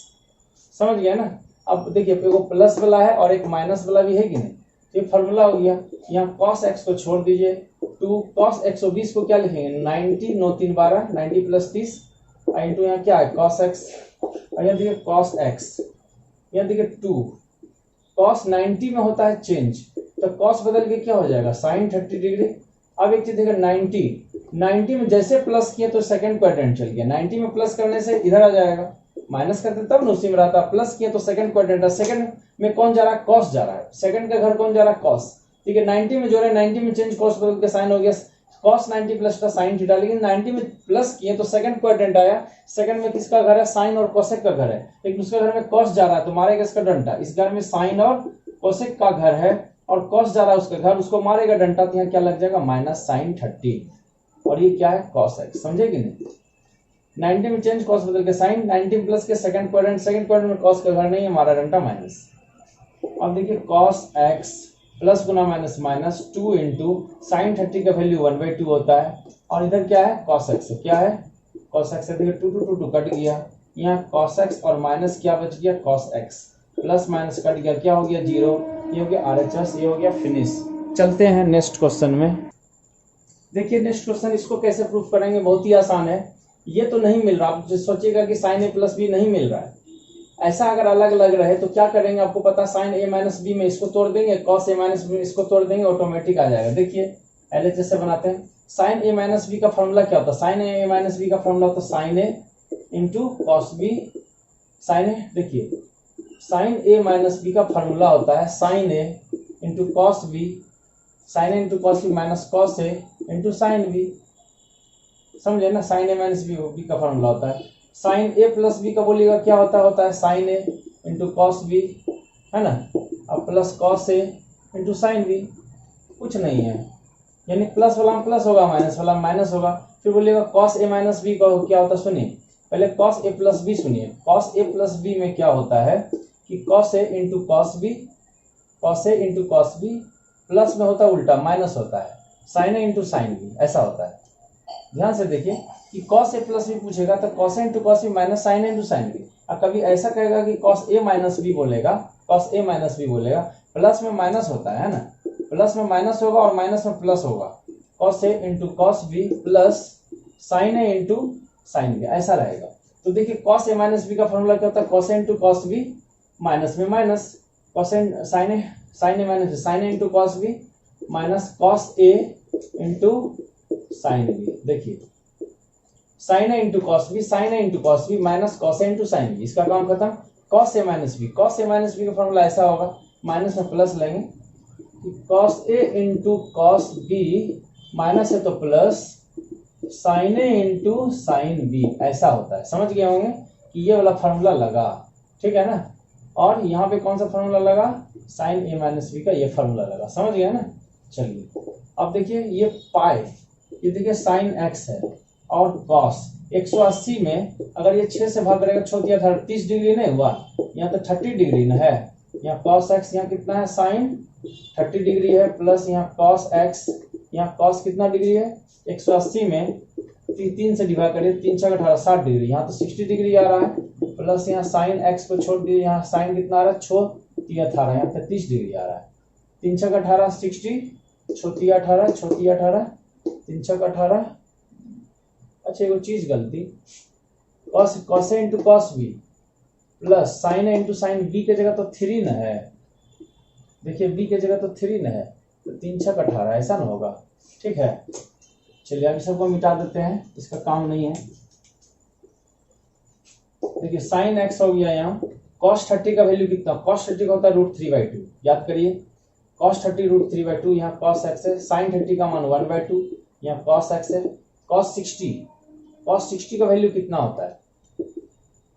समझ गया ना। अब देखिए एगो प्लस वाला है और एक माइनस वाला भी है कि नहीं, ये फॉर्मूला हो गया। यहाँ cos x को छोड़ दीजिए, 2 cos 120 को क्या लिखेंगे 90, 9 3 12, 90 + 30 इंटू यहाँ क्या है cos x और यहाँ देखिए कॉस एक्स, यहाँ देखिए 2, कॉस 90 में होता है चेंज, तो कॉस बदल के क्या हो जाएगा साइन 30 डिग्री। अब एक चीज देखिए 90 में जैसे प्लस किए तो सेकंड क्वाड्रेंट चल गया, 90 में प्लस करने से इधर आ जाएगा, माइनस करते तब न उसी में रहता, प्लस किए तो सेकंड क्वाड्रेंट, सेकंड में कौन जा रहा है कॉस जा रहा है, सेकंड का घर कौन जा रहा है कॉस, ठीक है 90 में जोड़े 90 में चेंज कॉस बदल के साइन हो गया कॉस 90 प्लस का साइन थीटा, लेकिन 90 में प्लस किए तो सेकंड क्वाड्रेंट आया, सेकंड में किसका घर है साइन और कोसेक का घर है, लेकिन उसके घर में कॉस जा रहा है तो मारेगा इसका डंडा, इस घर में साइन और कोसेक का घर है और कॉस जा रहा है उसका घर, उसको मारेगा डंडा, तो यहाँ क्या लग जाएगा माइनस साइन 30, और ये क्या है कॉस एक्स, समझे कि नहीं। 90 में चेंज कॉस बदल के साइन, 90 प्लस के सेकंड क्वाड्रेंट में कॉस का घर नहीं है, हमारा डंडा माइनस। अब देखिए कॉस एक्स प्लस गुना माइनस माइनस 2 इंटू साइन 30 का वैल्यू 1/2 होता है, और इधर क्या है कॉस एक्स, क्या है कॉस एक्स, देखिए 2 कट गया, यहाँ कॉस एक्स और माइनस क्या बच गया cos x, plus minus cut गया क्या हो गया 0, ये हो गया RHS, ये हो गया फिनिश। चलते हैं नेक्स्ट क्वेश्चन में। देखिए नेक्स्ट क्वेश्चन, इसको कैसे प्रूफ करेंगे, बहुत ही आसान है। ये तो नहीं मिल रहा, आप सोचिएगा कि साइन ए प्लस बी नहीं मिल रहा है, ऐसा अगर अलग अलग रहे तो क्या करेंगे आपको पता, साइन ए माइनस बी में इसको तोड़ देंगे, कॉस ए माइनस बी में इसको तोड़ देंगे, ऑटोमेटिक आ जाएगा। देखिए LHS से बनाते हैं, साइन ए माइनस बी का फॉर्मूला क्या होता है, साइन ए माइनस बी का फॉर्मूला होता है sine A into cos B, sine A, देखिए साइन ए माइनस बी का फॉर्मूला होता है sine A into cos B, sine A into cos B minus cos A into sine B, समझे ना, sine A minus B का formula होता है। Sine ए plus B का बोलिएगा क्या होता है sine A into cos B, है ना, अब plus cos A into sine B, कुछ नहीं है, यानी प्लस वाला प्लस होगा माइनस वाला माइनस होगा, फिर बोलिएगा कॉस ए माइनस बी का क्या होता है, सुनिए पहले कॉस ए प्लस बी सुनिए, कॉस ए प्लस बी में क्या होता है कि cos A into cos B, cos A into cos B, plus में होता है उल्टा माइनस होता है, sine A into sine B, ऐसा होता है। ध्यान से देखिए कि कॉस ए प्लस बी पूछेगा तो cos A into cos B minus sine A into sine B, और कभी ऐसा कहेगा कि कॉस ए माइनस बी बोलेगा, कॉस ए माइनस बी बोलेगा, प्लस में माइनस होता है ना, प्लस में माइनस होगा और माइनस में प्लस होगा, cos A into cos B plus sine A into sine B, ऐसा रहेगा। तो देखिए कॉस ए माइनस बी का फॉर्मूला क्या होता है, cos A into cos B minus में minus, cos A sine A minus sine A into cos B minus cos A into sine B, देखिए sine A into cos B, sine A into cos B minus cos A into sine B, इसका काम खत्म। Cos A minus B, cos A minus B का formula ऐसा होगा, minus में plus लेंगे कि cos A into cos B minus है तो plus sine A into sine B, ऐसा होता है। समझ गए होंगे कि ये वाला फॉर्मूला लगा, ठीक है ना, और यहाँ पे कौन सा फॉर्मूला लगा, साइन ए माइनस बी का ये फॉर्मूला लगा, समझ गए ना। चलिए अब देखिए ये पाई, ये देखिए साइन एक्स है और कॉस 180 में अगर ये 6 से भाग करेगा, 6 दिया था 30 डिग्री नहीं हुआ, यहाँ तो 30 डिग्री ना है, यहाँ कॉस एक्स यहाँ कितना है साइन 30 डिग्री है, प्लस यहाँ कॉस एक्स, यहाँ कॉस कितना डिग्री है 180 में 3 से डिवाइड करिए, 3 6 18 60 डिग्री, यहाँ तो 60 डिग्री आ रहा है, प्लस यहाँ साइन एक्स को छोड़ दिए, यहाँ साइन कितना आ रहा है 6 3 18, यहाँ 30 डिग्री आ रहा है, 3 6 18 60, 6 3 18, 6 3 18, 3 6 18, अच्छा एक चीज गलती, cos A into cos B plus sine A into sine B के जगह तो 3 न है, देखिए बी के जगह तो 3 न है, तो 3 6 18 ऐसा ना होगा, ठीक है। चलिए अभी सबको मिटा देते हैं, इसका काम नहीं है। देखिए साइन एक्स हो गया, यहाँ कॉस 30 का वैल्यू कितना, कॉस 30 का होता है √3/2, याद करिए कॉस 30 √3/2, यहाँ कॉस एक्स है, साइन 30 का मान 1/2, यहाँ कॉस एक्स है, कॉस 60 का वैल्यू कितना होता है,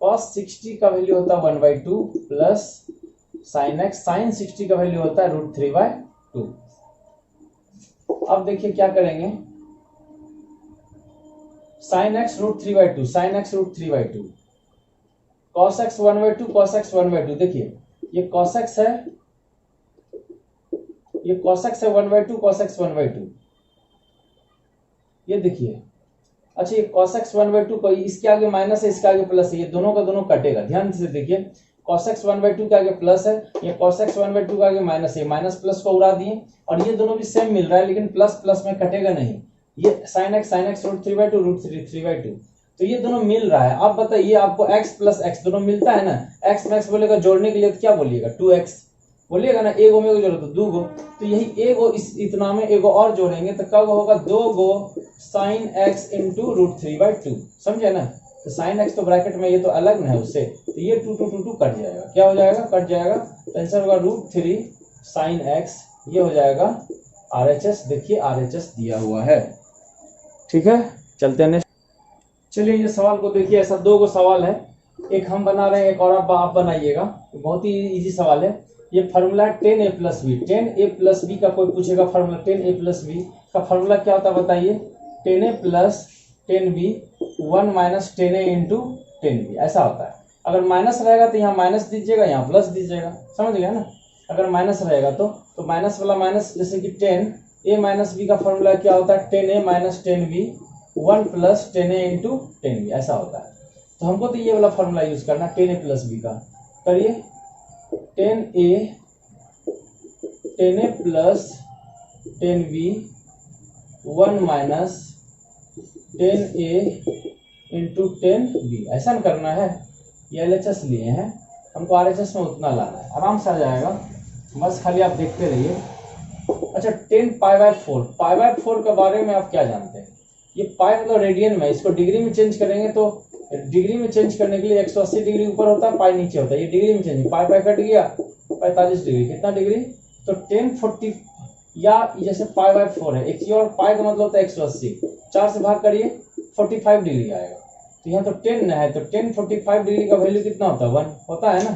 कॉस 60 का वैल्यू होता है 1/2 प्लस साइन एक्स, साइन 60 का वैल्यू होता है √3/2। अब देखिए क्या करेंगे, sine x √3/2, sine x √3/2, cos x 1/2, cos x 1/2, देखिए ये कॉस एक्स है, ये कॉस एक्स है 1/2, कॉस एक्स 1/2, ये देखिए, अच्छा ये cos x 1/2 को इसके आगे माइनस है, इसके आगे प्लस है, ये दोनों का दोनों कटेगा, ध्यान से देखिए cos x 1/2 के आगे प्लस है, ये cos x 1/2 के आगे माइनस है, माइनस प्लस को उड़ा दिए, और ये दोनों भी सेम मिल रहा है, लेकिन प्लस प्लस में कटेगा नहीं, ये sin x √3/2 √3/2, तो ये दोनों मिल रहा है। आप बताइए, आपको x प्लस एक्स दोनों मिलता है ना, x में x बोलेगा जोड़ने के लिए तो क्या बोलिएगा 2x बोलिएगा ना, एगो में जोड़ो तो 2 गो, तो यही एगो इस इतना में एगो और जोड़ेंगे तो कब होगा 2 गो साइन x इंटू √3/2, समझे ना। तो साइन x तो ब्रैकेट में ये तो अलग ना है उससे, तो ये 2 2 2 2 कट जाएगा, क्या हो जाएगा कट जाएगा, तो आंसर होगा √3 साइन x, ये हो जाएगा RHS। देखिए RHS दिया हुआ है, ठीक है। चलते हैं नेक्स्ट। चलिए ये सवाल को देखिए, ऐसा 2 गो सवाल है, एक हम बना रहे हैं, एक और आप बनाइएगा, बहुत ही इजी सवाल है। ये formula 10a plus B, 10a plus B का कोई पूछेगा फार्मूला, 10a प्लस बी का फार्मूला क्या होता है बताइए, 10a plus 10b 1 minus 10a into 10b, ऐसा होता है। अगर माइनस रहेगा तो यहाँ माइनस दीजिएगा, यहाँ प्लस दीजिएगा, समझ गया ना। अगर माइनस रहेगा तो माइनस वाला माइनस, जैसे कि 10a माइनस बी का फार्मूला क्या होता है, 10a minus 10b 1 plus 10a into 10b, ऐसा होता है। तो हमको तो ये वाला फार्मूला यूज करना, 10a प्लस बी का, करिए 10a plus 10b 1 minus 10a into 10b, ऐसा न करना है। ये LHS लिए हैं, हमको RHS में उतना लाना है, आराम से आ जाएगा, बस खाली आप देखते रहिए। अच्छा 10 π/4, π/4 के बारे में आप क्या जानते हैं, ये पाई मतलब रेडियन में, इसको डिग्री में चेंज करेंगे तो डिग्री में चेंज करने के लिए 180 डिग्री ऊपर होता है, पाई नीचे होता है, ये डिग्री में चेंज, पाई पाई कट गया 45 डिग्री, कितना डिग्री, तो 1040, या जैसे π/4 है, एक और पाई का मतलब होता है 180, 4 से भाग करिए 45 डिग्री आएगा, तो यहाँ तो 10 है, तो 1045 डिग्री का वैल्यू कितना होता है 1 होता है ना।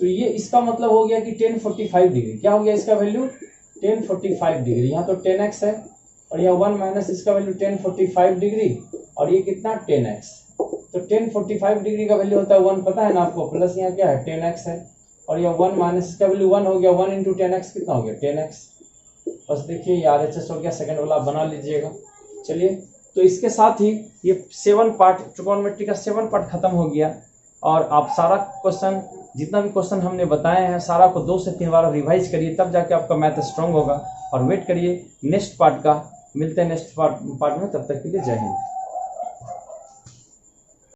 तो ये इसका मतलब हो गया कि 1045 डिग्री, क्या हो गया इसका वैल्यू 1045 डिग्री, यहाँ तो 10x है और यहाँ 1 माइनस इसका वैल्यू 1045 डिग्री, और ये कितना 10x, तो 1045 डिग्री का वैल्यू होता है 1, पता है ना आपको, प्लस यहाँ क्या है 10x है, और यह 1 माइनस इसका वैल्यू 1 हो गया, 1 इंटू 10x कितना हो गया 10x। बस देखिए ये RHS हो गया, सेकंड वाला बना लीजिएगा। चलिए तो इसके साथ ही ये 7 पार्ट ट्रिगोनोमेट्री का 7 पार्ट खत्म हो गया, और आप सारा क्वेश्चन, जितना भी क्वेश्चन हमने बताए हैं सारा को 2 से 3 बार रिवाइज करिए, तब जाके आपका मैथ स्ट्रांग होगा। और वेट करिए नेक्स्ट पार्ट का, मिलते हैं नेक्स्ट पार्ट में, तब तक के लिए जय हिंद।